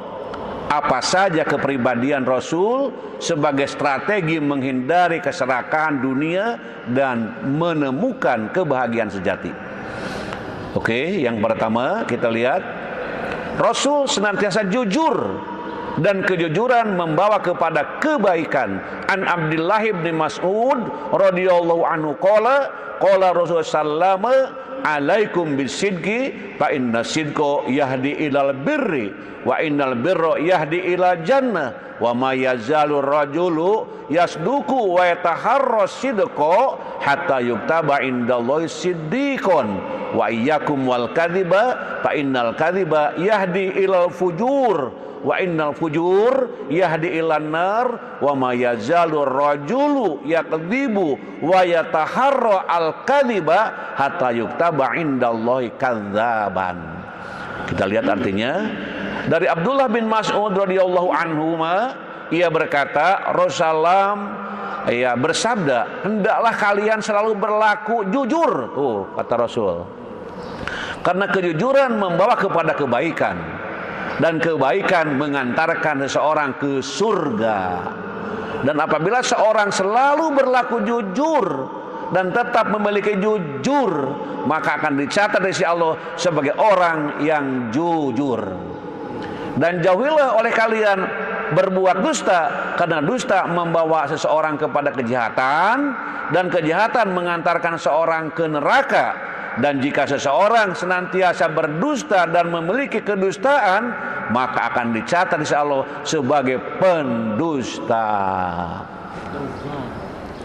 apa saja kepribadian Rasul sebagai strategi menghindari keserakahan dunia dan menemukan kebahagiaan sejati. Oke, yang pertama kita lihat Rasul senantiasa jujur dan kejujuran membawa kepada kebaikan. An Abdullah bin Mas'ud radhiyallahu anhu qala Rasulullah sallallahu alaikum bisidqi fa inna sidqa yahdi ilal birri wa innal birra yahdi ila jannah wa ma yazalu rajulu yasduku wa yataharra sidqa hatta yuktaba indallahi siddiqon wa iyyakum wal kadhiba fa innal kadhiba yahdi ilal fujur wa innal fujur yahdi ilan nar wa ma yazalu rajulu yakdzibu wa yataharra al kadhiba hatta yuktaba indallahi kadzaban. Kita lihat artinya dari Abdullah bin Mas'ud radhiyallahu anhu, ia berkata, Rasulullah bersabda, hendaklah kalian selalu berlaku jujur. Tuh kata Rasul. Karena kejujuran membawa kepada kebaikan. Dan kebaikan mengantarkan seseorang ke surga. Dan apabila seorang selalu berlaku jujur dan tetap memiliki jujur, maka akan dicatat di sisi Allah sebagai orang yang jujur. Dan jauhilah oleh kalian berbuat dusta, karena dusta membawa seseorang kepada kejahatan, dan kejahatan mengantarkan seorang ke neraka. Dan jika seseorang senantiasa berdusta dan memiliki kedustaan, maka akan dicatat di sisi Allah sebagai pendusta.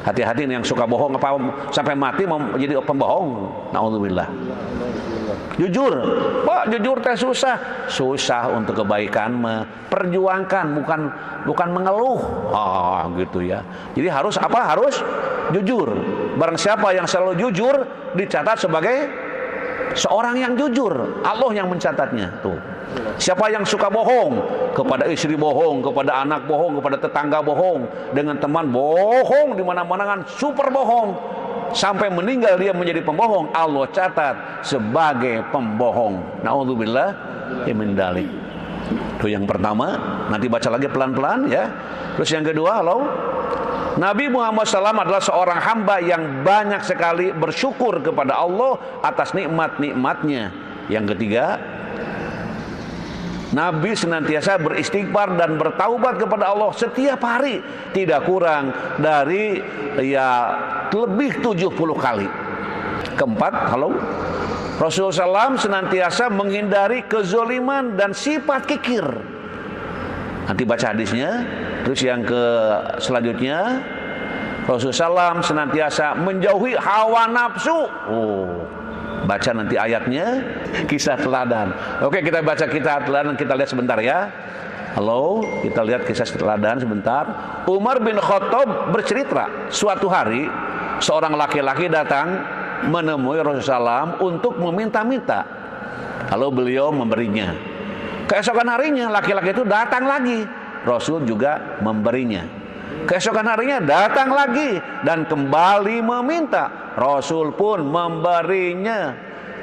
Hati-hati yang suka bohong, apa sampai mati mau menjadi pembohong. Nauzubillah. Jujur, Pak, jujur teh susah. Susah untuk kebaikan mah. Perjuangkan, bukan mengeluh. Gitu ya. Jadi harus apa? Harus jujur. Barang siapa yang selalu jujur dicatat sebagai seorang yang jujur. Allah yang mencatatnya. Tuh. Siapa yang suka bohong, kepada istri bohong, kepada anak bohong, kepada tetangga bohong, dengan teman bohong, di mana-mana kan super bohong, sampai meninggal dia menjadi pembohong, Allah catat sebagai pembohong. Na'udzubillah min dzalik. Itu yang pertama, nanti baca lagi pelan-pelan ya. Terus yang kedua, Nabi Muhammad SAW adalah seorang hamba yang banyak sekali bersyukur kepada Allah atas nikmat-nikmatnya. Yang ketiga, Nabi senantiasa beristighfar dan bertaubat kepada Allah setiap hari, tidak kurang dari lebih 70 kali. Keempat, Rasulullah SAW senantiasa menghindari kezoliman dan sifat kikir. Nanti baca hadisnya. Terus yang selanjutnya, Rasulullah SAW senantiasa menjauhi hawa nafsu. Baca nanti ayatnya, kisah teladan. Oke, kita baca kisah teladan, kita lihat sebentar ya. Kita lihat kisah teladan sebentar. Umar bin Khattab bercerita, suatu hari seorang laki-laki datang menemui Rasulullah SAW untuk meminta-minta. Lalu beliau memberinya. Keesokan harinya laki-laki itu datang lagi, Rasul juga memberinya. Keesokan harinya datang lagi dan kembali meminta, Rasul pun memberinya.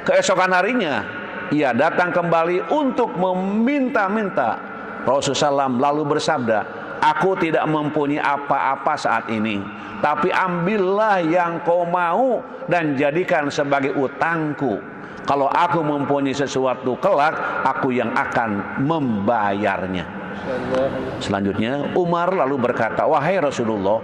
Keesokan harinya ia datang kembali untuk meminta-minta. Rasulullah SAW lalu bersabda, aku tidak mempunyai apa-apa saat ini, tapi ambillah yang kau mau dan jadikan sebagai utangku. Kalau aku mempunyai sesuatu kelak, aku yang akan membayarnya. Selanjutnya Umar lalu berkata, wahai Rasulullah,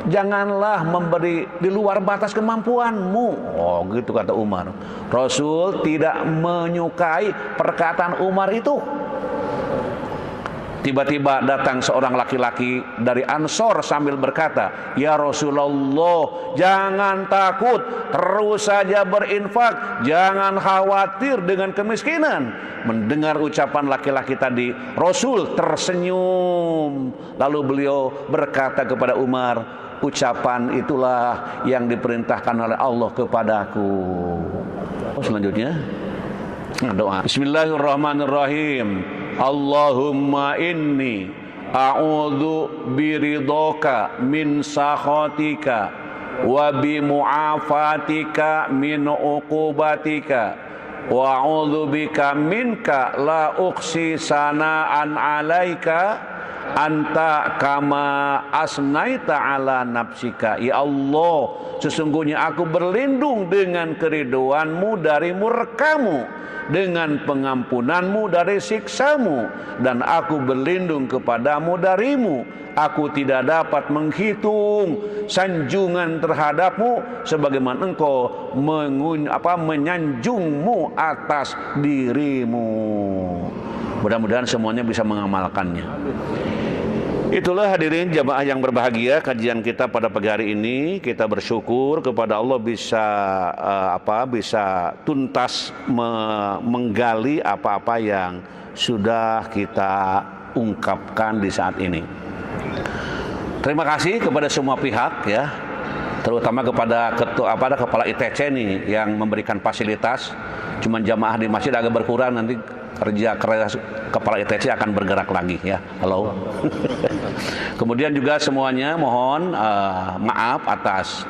janganlah memberi di luar batas kemampuanmu. Gitu kata Umar. Rasul tidak menyukai perkataan Umar itu. Tiba-tiba datang seorang laki-laki dari Ansor sambil berkata, ya Rasulullah, jangan takut, terus saja berinfak, jangan khawatir dengan kemiskinan. Mendengar ucapan laki-laki tadi, Rasul tersenyum. Lalu beliau berkata kepada Umar, ucapan itulah yang diperintahkan oleh Allah kepadaku. Selanjutnya doa. Bismillahirrahmanirrahim. Allahumma inni a'udzu biridhaka min sakhatika wa bi mu'afatika min uqubatika wa a'udzu bika minka la uqsi sana'an 'alaika anta kama asnaita ala nafsika. Ya Allah, sesungguhnya aku berlindung dengan keridhoanmu dari murkamu, dengan pengampunanmu dari siksamu, dan aku berlindung kepadamu darimu. Aku tidak dapat menghitung sanjungan terhadapmu sebagaimana engkau menyanjungmu atas dirimu. Mudah-mudahan semuanya bisa mengamalkannya. Itulah hadirin jamaah yang berbahagia, kajian kita pada pagi hari ini. Kita bersyukur kepada Allah bisa tuntas menggali apa-apa yang sudah kita ungkapkan di saat ini. Terima kasih kepada semua pihak ya, terutama kepada kepala ITC nih yang memberikan fasilitas. Cuman jamaah di masjid agak berkurang, nanti kerja kepala ITC akan bergerak lagi ya. Kemudian juga semuanya mohon maaf atas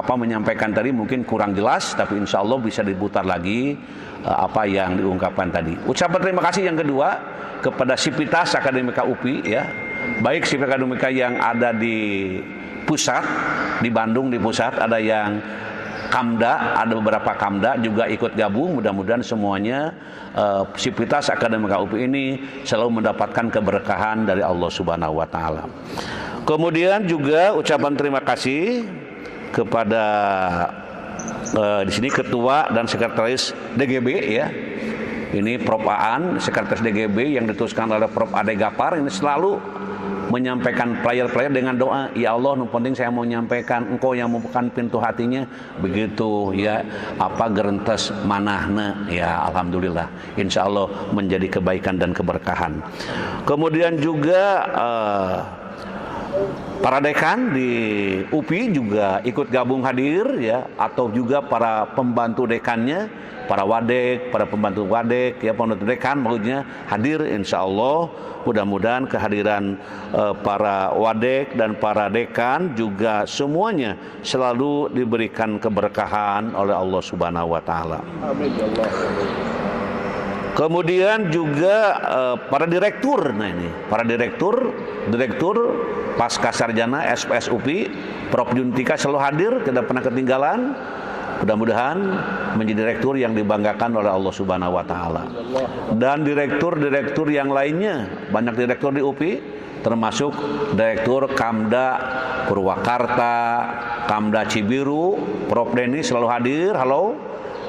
menyampaikan tadi mungkin kurang jelas, tapi insya Allah bisa diputar lagi apa yang diungkapkan tadi. Ucapan terima kasih yang kedua kepada Sivitas Akademika UPI ya, baik Sivitas Akademika yang ada di pusat di Bandung di pusat, ada yang Kamda, ada beberapa Kamda juga ikut gabung. Mudah-mudahan semuanya Sivitas Akademika UPI ini selalu mendapatkan keberkahan dari Allah Subhanahu wa taala. Kemudian juga ucapan terima kasih kepada di sini ketua dan sekretaris DGB ya. Ini Prof Aan, sekretaris DGB yang dituliskan oleh Prof Ade Gapar, ini selalu menyampaikan prayer dengan doa, ya Allah, nu penting saya mau nyampaikan, Engkau yang membuka pintu hatinya, begitu ya, apa gerentes manahna, ya alhamdulillah, insya Allah menjadi kebaikan dan keberkahan. Kemudian juga para dekan di UPI juga ikut gabung hadir ya, atau juga para pembantu dekannya, para wadek, para pembantu wadek ya, pembantu dekan maksudnya hadir, insya Allah. Mudah-mudahan kehadiran para wadek dan para dekan juga semuanya selalu diberikan keberkahan oleh Allah Subhanahu wa taala. Amin ya Allah. Kemudian juga para direktur, nah ini para direktur pasca sarjana SPS UPI, Prof Juntika selalu hadir, tidak pernah ketinggalan. Mudah-mudahan menjadi direktur yang dibanggakan oleh Allah Subhanahu wa taala. Dan direktur-direktur yang lainnya, banyak direktur di UPI, termasuk direktur Kamda Purwakarta, Kamda Cibiru, Prof Denny selalu hadir, halo.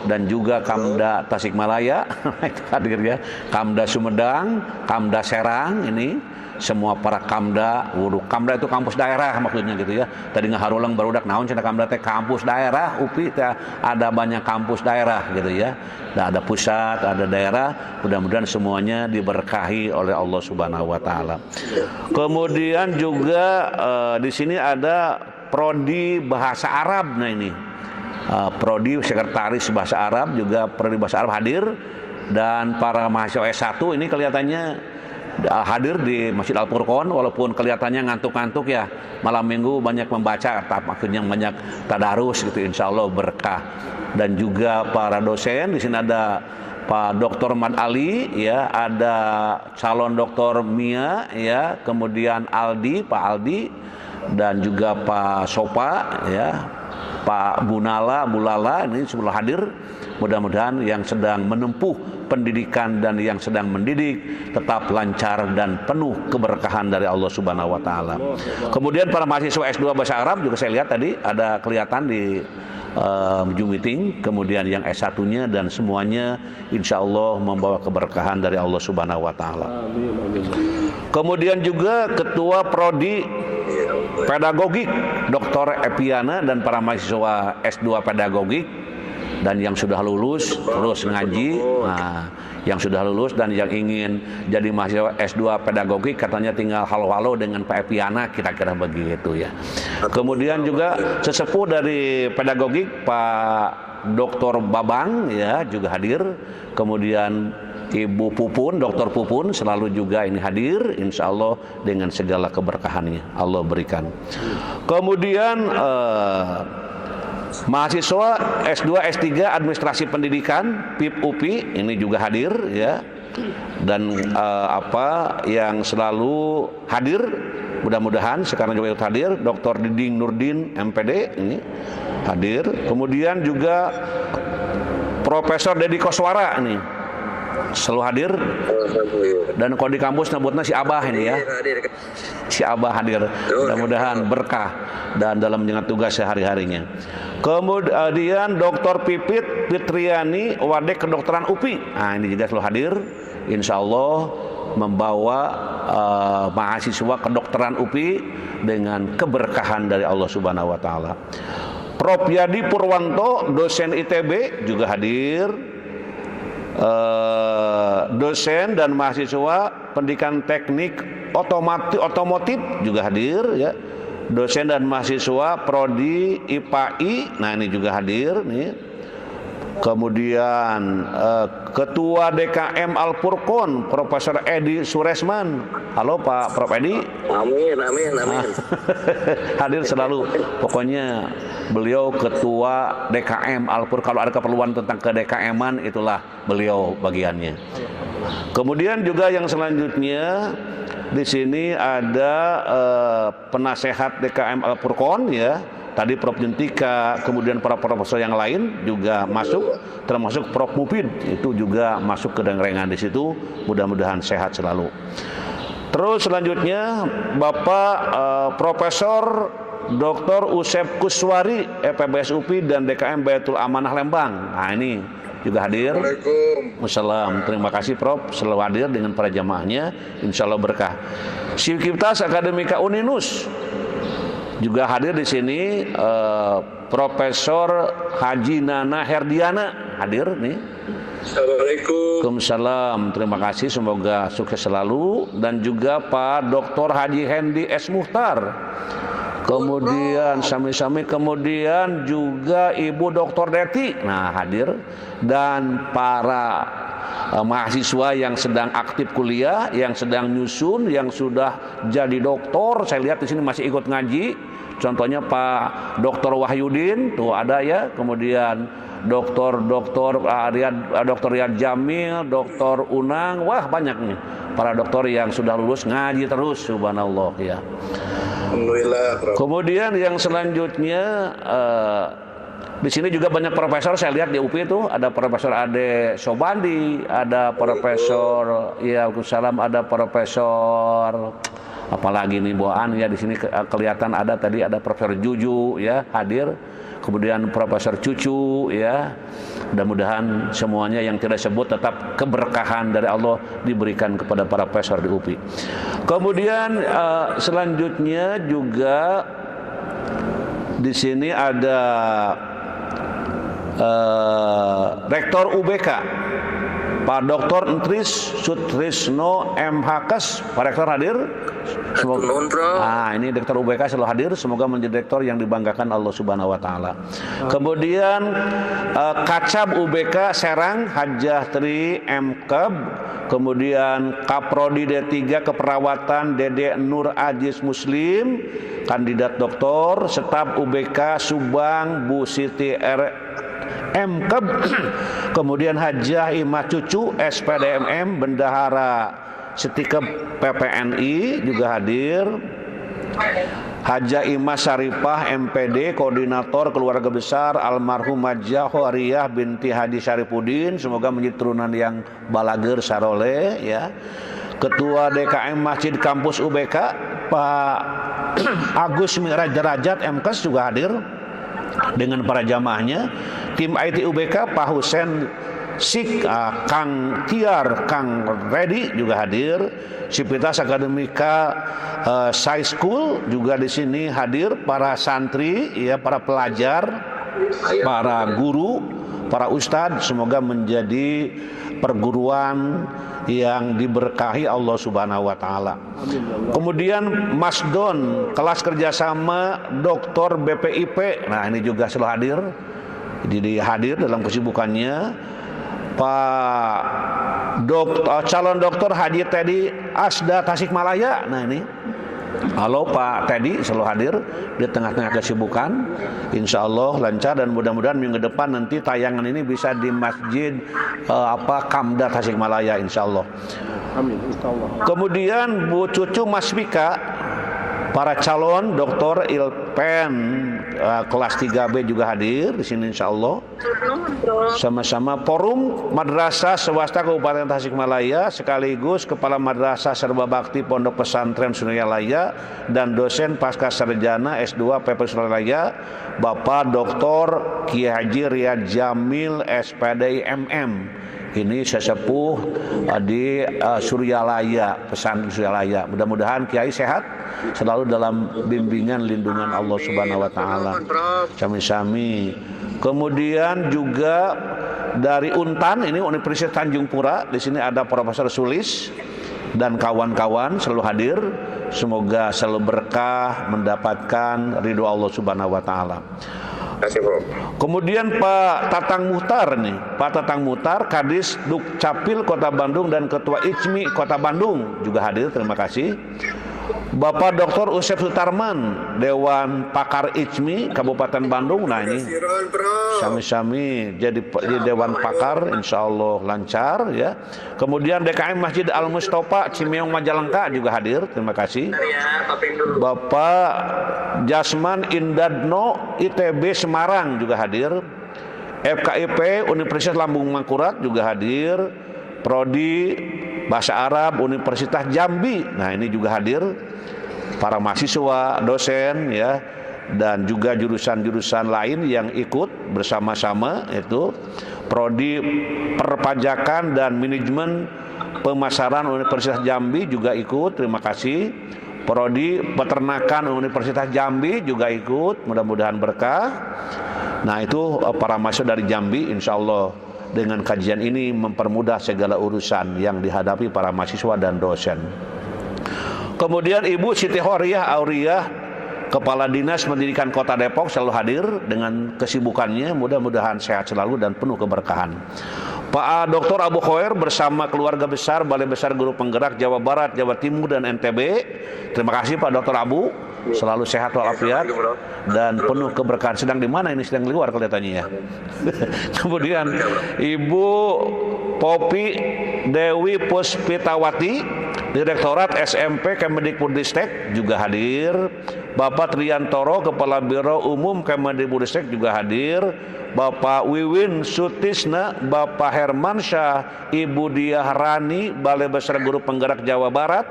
Dan juga Kamda Tasikmalaya itu hadir ya, Kamda Sumedang, Kamda Serang, ini semua para Kamda. Kamda itu kampus daerah maksudnya gitu ya. Tadi ngaharulang barudak naon cenah Kamda teh kampus daerah, UPI teh ada banyak kampus daerah gitu ya. Dan ada pusat, ada daerah. Mudah-mudahan semuanya diberkahi oleh Allah Subhanahu wa taala. Kemudian juga di sini ada prodi bahasa Arab, nah ini. Prodi sekretaris bahasa Arab juga prodi bahasa Arab hadir, dan para mahasiswa S1 ini kelihatannya hadir di Masjid Al-Furqon walaupun kelihatannya ngantuk-ngantuk ya, malam minggu banyak membaca, akhirnya banyak tadarus gitu, insya Allah berkah. Dan juga para dosen di sini ada Pak Dr. Mad Ali ya, ada calon Dr. Mia ya, kemudian Aldi, Pak Aldi, dan juga Pak Sopa ya, Pak Bulala ini sudah hadir. Mudah-mudahan yang sedang menempuh pendidikan dan yang sedang mendidik tetap lancar dan penuh keberkahan dari Allah Subhanahu wa taala. Kemudian para mahasiswa S2 bahasa Arab juga saya lihat tadi ada kelihatan di Zoom meeting. Kemudian yang S1-nya dan semuanya insya Allah membawa keberkahan dari Allah Subhanahu wa taala. Kemudian juga ketua prodi pedagogik Dr. Epiana dan para mahasiswa S2 pedagogik dan yang sudah lulus terus ngaji. Nah, yang sudah lulus dan yang ingin jadi mahasiswa S2 pedagogik katanya tinggal halo-halo dengan Pak Epiana, kira-kira begitu ya. Kemudian juga sesepuh dari pedagogik Pak Dr. Babang ya juga hadir. Kemudian Ibu Pupun, Dr. Pupun selalu juga ini hadir, insya Allah dengan segala keberkahannya Allah berikan. Kemudian mahasiswa S2, S3 Administrasi Pendidikan PIP UPI ini juga hadir ya. Dan apa yang selalu hadir, mudah-mudahan sekarang juga hadir, Dr. Diding Nurdin MPD ini hadir. Kemudian juga Profesor Dedi Koswara ini selalu hadir, dan kalau di kampus nyebutnya si Abah ini ya, si Abah hadir. Mudah-mudahan berkah dan dalam menjalankan tugas sehari-harinya. Kemudian Dr. Pipit Fitriani Wadek Kedokteran UPI, nah ini juga selalu hadir, insya Allah membawa mahasiswa kedokteran UPI dengan keberkahan dari Allah Subhanahu wa taala. Prof Yadi Purwanto dosen ITB juga hadir. Dosen dan mahasiswa pendidikan teknik otomotif juga hadir ya. Dosen dan mahasiswa prodi IPAI, nah ini juga hadir nih. Kemudian Ketua DKM Al-Furqon Profesor Edi Suresman, halo Pak Prof Edi. Amin. Hadir selalu, pokoknya beliau Ketua DKM Al-Furqon, kalau ada keperluan tentang ke-DKM-an itulah beliau bagiannya. Kemudian juga yang selanjutnya di sini ada penasehat DKM Al-Furqon ya. Tadi Prof Juntika, kemudian para profesor yang lain juga masuk, termasuk Prof Mufid itu juga masuk ke dengrengan di situ. Mudah-mudahan sehat selalu. Terus selanjutnya Bapak Profesor Dr. Usep Kuswari EPBS UPI dan DKM Baitul Amanah Lembang. Nah ini juga hadir. Waalaikumsalam. Terima kasih Prof selalu hadir dengan para jamaahnya, insya Allah berkah. Sivitas Akademika Uninus juga hadir di sini. Profesor Haji Nana Herdiana hadir nih. Waalaikumsalam. Terima kasih, semoga sukses selalu. Dan juga Pak Dr. Haji Hendi S. Muhtar. Kemudian sami-sami, kemudian juga Ibu Dr. Deti hadir, dan para mahasiswa yang sedang aktif kuliah, yang sedang nyusun, yang sudah jadi doktor. Saya lihat di sini masih ikut ngaji. Contohnya Pak Dr. Wahyudin tuh ada ya. Kemudian Dr. Riyad Jamil, Dr. Unang, wah banyak nih para dokter yang sudah lulus ngaji terus, subhanallah ya. Alhamdulillah. Kemudian yang selanjutnya di sini juga banyak profesor. Saya lihat di UPI itu ada Profesor Ade Sobandi, ada Profesor Waalaikumsalam, ada Profesor apalagi nih Boan ya, di sini kelihatan ada tadi ada Profesor Juju ya hadir. Kemudian Profesor Cucu ya. Mudah-mudahan semuanya yang tidak sebut tetap keberkahan dari Allah diberikan kepada para profesor di UPI. Kemudian selanjutnya juga di sini ada Rektor UBK Pak Dr. Entris Sutrisno MHKes, Pak Rektor hadir. Semoga, ini Rektor UBK selalu hadir. Semoga menjadi rektor yang dibanggakan Allah Subhanahu Wa Taala. Kemudian Kacab UBK Serang Hajah Tri MKeb. Kemudian Kaprodi D3 Keperawatan Dede Nur Aziz Muslim, kandidat doktor. Staf UBK Subang Bu Siti MKeb. Kemudian Hajah Imah Cucu SPDMM Bendahara Setikep PPNI juga hadir. Hajah Imah Syarifah MPD Koordinator Keluarga Besar Almarhum Hajah Horiyah binti Haji Syarifuddin, semoga menjadi turunan yang balager saroleh ya. Ketua DKM Masjid Kampus UBK Pak Agus Miraj Derajat MKes juga hadir dengan para jamaahnya. Tim IT UBK Pak Husen Sik, Kang Tiar, Kang Redi juga hadir. Sivitas Akademika Sai School juga di sini hadir. Para santri, ya, para pelajar, para guru, para ustadz, semoga menjadi perguruan yang diberkahi Allah Subhanahu Wa Taala. Kemudian Mas Don, kelas kerjasama Doktor BPIP, nah ini juga selalu hadir. Jadi hadir dalam kesibukannya. Pak calon dokter Haji Teddy Asda Tasikmalaya. Nah ini, halo Pak Teddy, selalu hadir di tengah-tengah kesibukan. Insya Allah lancar dan mudah-mudahan minggu depan nanti tayangan ini bisa di Masjid Kamda Tasikmalaya, Insya Allah. Amin. Insya Allah. Kemudian Bu Cucu Mas Mika, para calon dokter Ilpen kelas 3B juga hadir di sini, Insya Allah. Sama-sama Forum Madrasah Swasta Kabupaten Tasikmalaya sekaligus Kepala Madrasah Serba Bakti Pondok Pesantren Sunayalaya dan dosen pasca sarjana S2 PP Sunayalaya Bapak Dr. Kiai Haji Riyad Jamil SPD MM. Ini sesepuh di Suryalaya, pesantren Suryalaya. Mudah-mudahan Kiai sehat selalu dalam bimbingan lindungan Allah Subhanahu Wa Taala. Sami-sami. Kemudian juga dari Untan, ini Universitas Tanjung Pura. Di sini ada Profesor Sulis dan kawan-kawan selalu hadir. Semoga selalu berkah, mendapatkan ridho Allah Subhanahu Wa Taala. Kemudian Pak Tatang Muhtar nih, Pak Tatang Muhtar Kadis Dukcapil Kota Bandung dan Ketua ICMI Kota Bandung juga hadir, terima kasih. Bapak Dr. Usep Sutarman Dewan Pakar ICMI Kabupaten Bandung. Nah ini sami-sami jadi Dewan Pakar, insya Allah lancar ya. Kemudian DKM Masjid Al Mustofa Cimeong Majalengka juga hadir, terima kasih. Bapak Jasman Indadno ITB Semarang juga hadir. FKIP Universitas Lambung Mangkurat juga hadir. Prodi Bahasa Arab Universitas Jambi, nah ini juga hadir. Para mahasiswa, dosen ya, dan juga jurusan-jurusan lain yang ikut bersama-sama itu. Prodi Perpajakan dan Manajemen Pemasaran Universitas Jambi juga ikut, terima kasih. Prodi Peternakan Universitas Jambi juga ikut, mudah-mudahan berkah. Nah itu para mahasiswa dari Jambi, insya Allah dengan kajian ini mempermudah segala urusan yang dihadapi para mahasiswa dan dosen. Kemudian Ibu Siti Horiah Auriyah, Kepala Dinas Pendidikan Kota Depok, selalu hadir dengan kesibukannya, mudah-mudahan sehat selalu dan penuh keberkahan. Pak Dr. Abu Khoir bersama keluarga besar Balai Besar Guru Penggerak Jawa Barat, Jawa Timur dan NTB. Terima kasih Pak Dr. Abu, selalu sehat walafiat dan penuh keberkahan. Sedang di mana ini? Sedang di luar kelihatannya ya. Kemudian Ibu Popi Dewi Puspitawati, Direktorat SMP Kemendikbudristek juga hadir. Bapak Triantoro, Kepala Biro Umum Kemendikbudristek juga hadir. Bapak Wiwin Sutisna, Bapak Hermansyah, Ibu Diah Rani, Balai Besar Guru Penggerak Jawa Barat.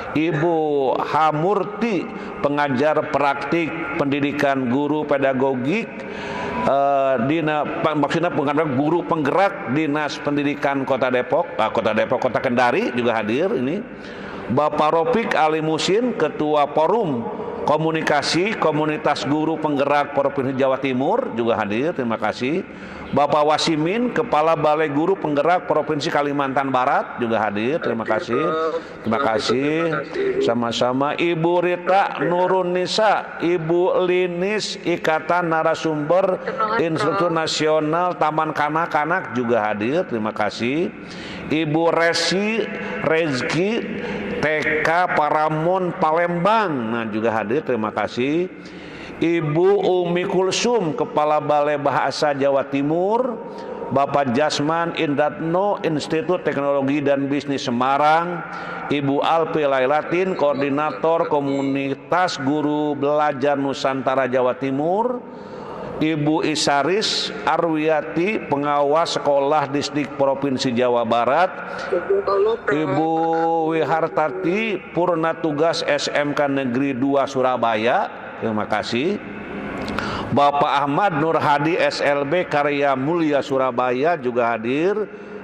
Ibu Hamurti, pengajar praktik pendidikan guru pedagogik, maksudnya guru penggerak Dinas Pendidikan Kota Depok, Kota Kendari juga hadir ini. Bapak Ropik Ali Musin, Ketua Forum Komunikasi Komunitas Guru Penggerak Provinsi Jawa Timur juga hadir, terima kasih. Bapak Wasimin, Kepala Balai Guru Penggerak Provinsi Kalimantan Barat juga hadir, terima kasih. Terima kasih. Sama-sama. Ibu Rita Nurunisa, Ibu Linis, Ikatan Narasumber Instruktur Nasional Taman Kanak-Kanak juga hadir, terima kasih. Ibu Rezki TK Paramon Palembang, nah juga hadir, terima kasih. Ibu Umi Kulsum, Kepala Balai Bahasa Jawa Timur. Bapak Jasman Indatno, Institut Teknologi dan Bisnis Semarang. Ibu Alpi Lailatin, Koordinator Komunitas Guru Belajar Nusantara Jawa Timur. Ibu Isaris Arwiyati, Pengawas Sekolah Distrik Provinsi Jawa Barat. Ibu Wihartati, Purna Tugas SMK Negeri 2 Surabaya, terima kasih. Bapak Ahmad Nur Hadi SLB Karya Mulia Surabaya juga hadir.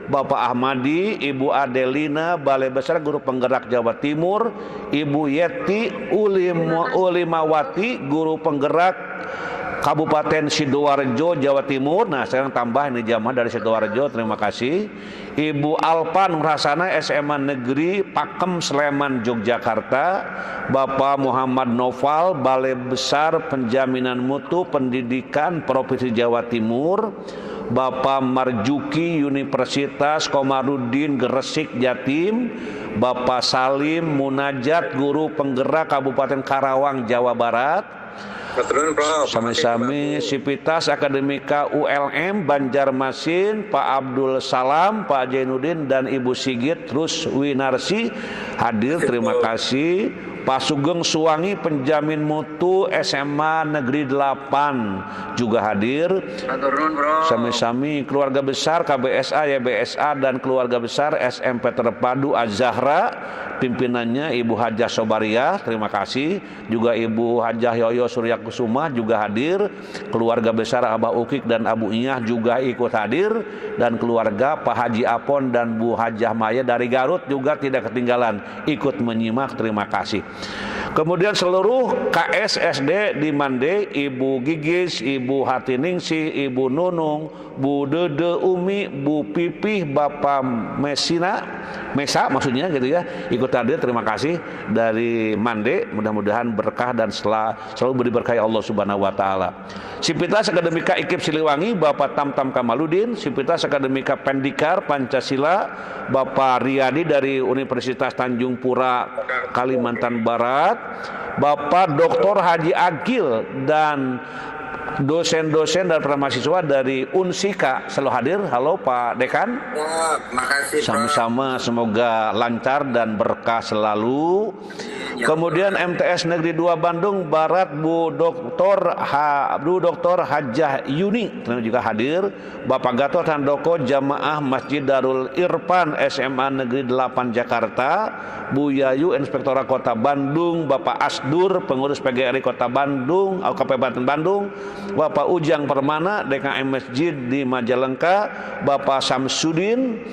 Bapak Ahmadi, Ibu Adelina, Balai Besar Guru Penggerak Jawa Timur. Ibu Yeti Ulimawati, Guru Penggerak Kabupaten Sidoarjo, Jawa Timur. Nah, sekarang tambah ini jamaah dari Sidoarjo, terima kasih. Ibu Alpa Nurhasana, SMA Negeri Pakem, Sleman, Yogyakarta. Bapak Muhammad Noval, Balai Besar Penjaminan Mutu Pendidikan Provinsi Jawa Timur. Bapak Marjuki, Universitas Komarudin Gresik, Jatim. Bapak Salim Munajat, Guru Penggerak Kabupaten Karawang, Jawa Barat. Sami-sami Sivitas Akademika ULM Banjarmasin, Pak Abdul Salam, Pak Jainuddin dan Ibu Sigit Ruswinarsi hadir, terima kasih. Pak Sugeng Suwangi, Penjamin Mutu SMA Negeri 8 juga hadir. Sami-sami keluarga besar KBSA, YBSA dan keluarga besar SMP Terpadu Az-Zahra, pimpinannya Ibu Hajah Sobariah, terima kasih. Juga Ibu Hajah Yoyo Surya Kusuma juga hadir. Keluarga besar Abah Ukik dan Abu Iyah juga ikut hadir. Dan keluarga Pak Haji Apon dan Bu Hajah Maya dari Garut juga tidak ketinggalan ikut menyimak, terima kasih. Kemudian seluruh KSSD di Mande, Ibu Gigis, Ibu Hatiningsi, Ibu Nunung, Bu Dede Umi, Bu Pipih, Bapak Mesa maksudnya gitu ya, ikut hadir, terima kasih dari Mande. Mudah-mudahan berkah dan selalu diberkahi Allah Subhanahu wa taala. Sivitas Akademika IKIP Siliwangi, Bapak Tamtam Kamaludin. Sivitas Akademika Pendikar Pancasila, Bapak Riyadi dari Universitas Tanjung Pura Kalimantan Barat. Bapak Dr. Haji Agil dan dosen-dosen dan para mahasiswa dari Unsika selalu hadir. Halo Pak Dekan. Ya, makasih. Sama-sama, semoga lancar dan berkah selalu. Kemudian MTS Negeri 2 Bandung Barat Bu Dr. Hajah Yuni juga hadir. Bapak Gatot Handoko Jamaah Masjid Darul Irfan SMA Negeri 8 Jakarta. Bu Yayu Inspektorat Kota Bandung. Bapak Asdur Pengurus PGRI Kota Bandung Kabupaten Bandung. Bapak Ujang Permana DKM Masjid di Majalengka. Bapak Samsudin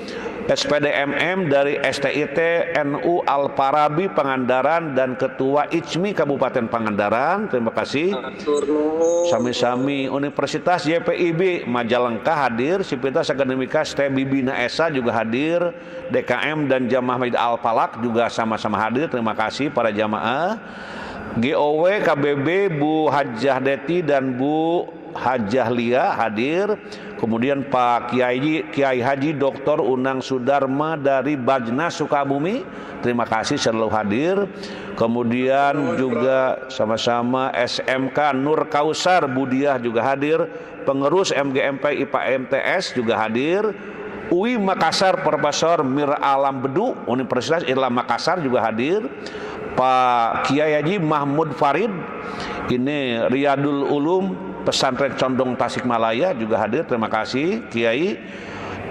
SPDMM dari STIT NU Al-Farabi Pangandaran dan Ketua ICMI Kabupaten Pangandaran. Terima kasih. Sami-sami Universitas YPIB Majalengka hadir. Sivitas Akademika ST Bibina Esa juga hadir. DKM dan Jamaah Masjid Al-Falak juga sama-sama hadir. Terima kasih para jamaah. GOW KBB Bu Hajah Deti dan Bu Hajah Lia hadir. Kemudian Pak Kiai Haji Dr. Unang Sudarma dari Bajnas Sukabumi, terima kasih selalu hadir. Kemudian juga sama-sama SMK Nur Kausar Budiah juga hadir. Pengurus MGMP IPA MTS juga hadir. UI Makassar Profesor Mir Alam Bedu Universitas Islam Makassar juga hadir. Pak Kiai Haji Mahmud Farid ini Riyadul Ulum Pesantren Condong Tasikmalaya juga hadir. Terima kasih Kiai.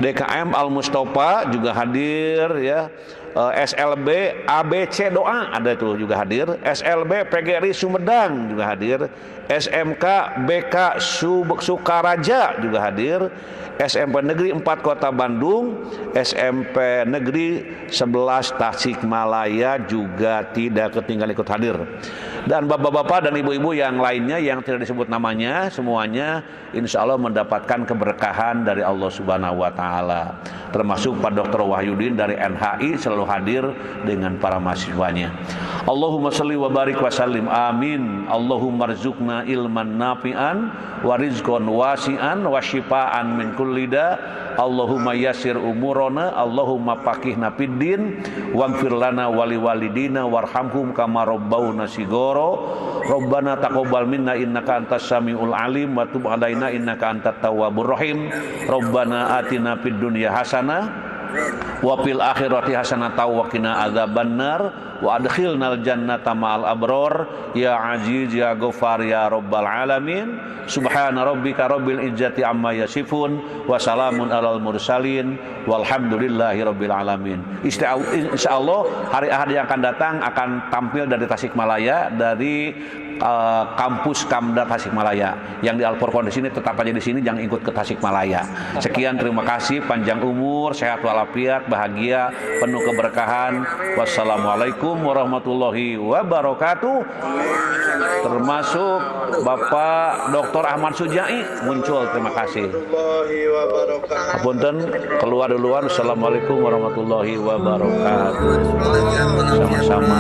DKM Al Mustafa juga hadir ya. SLB ABC Doa ada itu juga hadir. SLB PGRI Sumedang juga hadir. SMK BK Sukaraja juga hadir. SMP Negeri 4 Kota Bandung, SMP Negeri 11 Tasikmalaya juga tidak ketinggalan ikut hadir. Dan bapak-bapak dan ibu-ibu yang lainnya yang tidak disebut namanya, semuanya insya Allah mendapatkan keberkahan dari Allah Subhanahu wa Ta'ala. Termasuk Pak Dr. Wahyudin dari NHI selalu hadir dengan para mahasiswanya. Allahumma sholli wa barik wa sallim amin. Allahumma rzuqna ilman nafi'an wa rizqan wasi'an wa syifaan min kulli da. Allahumma yassir umurana, Allahumma faqihna fid din, waghfir lana wa liwalidina warhamhum kama rabbauna shigara. Rabbana taqabbal minna innaka antas samiul alim wa tub alaina innaka antat tawwabur rahim. Rabbana atina fid dunya hasanah wa fil akhirati hasanatan wa qina adzabannar wa adkhilnal jannata ma'al abror ya aziz ya ghafar ya rabbal alamin. Subhana rabbika rabbil izzati amma yasifun wa salamun alal mursalin walhamdulillahi rabbil alamin. Insyaallah hari Ahad yang akan datang akan tampil dari Tasikmalaya, dari kampus Kamda Tasikmalaya. Yang di Al-Furqan di sini tetap aja di sini, jangan ikut ke Tasikmalaya. Sekian, terima kasih, panjang umur, sehat walafiat, bahagia, penuh keberkahan. Wassalamualaikum warahmatullahi wabarakatuh. Termasuk Bapak Dr. Ahmad Sujai muncul, terima kasih. Apunten keluar duluan. Assalamualaikum warahmatullahi wabarakatuh. Sama-sama.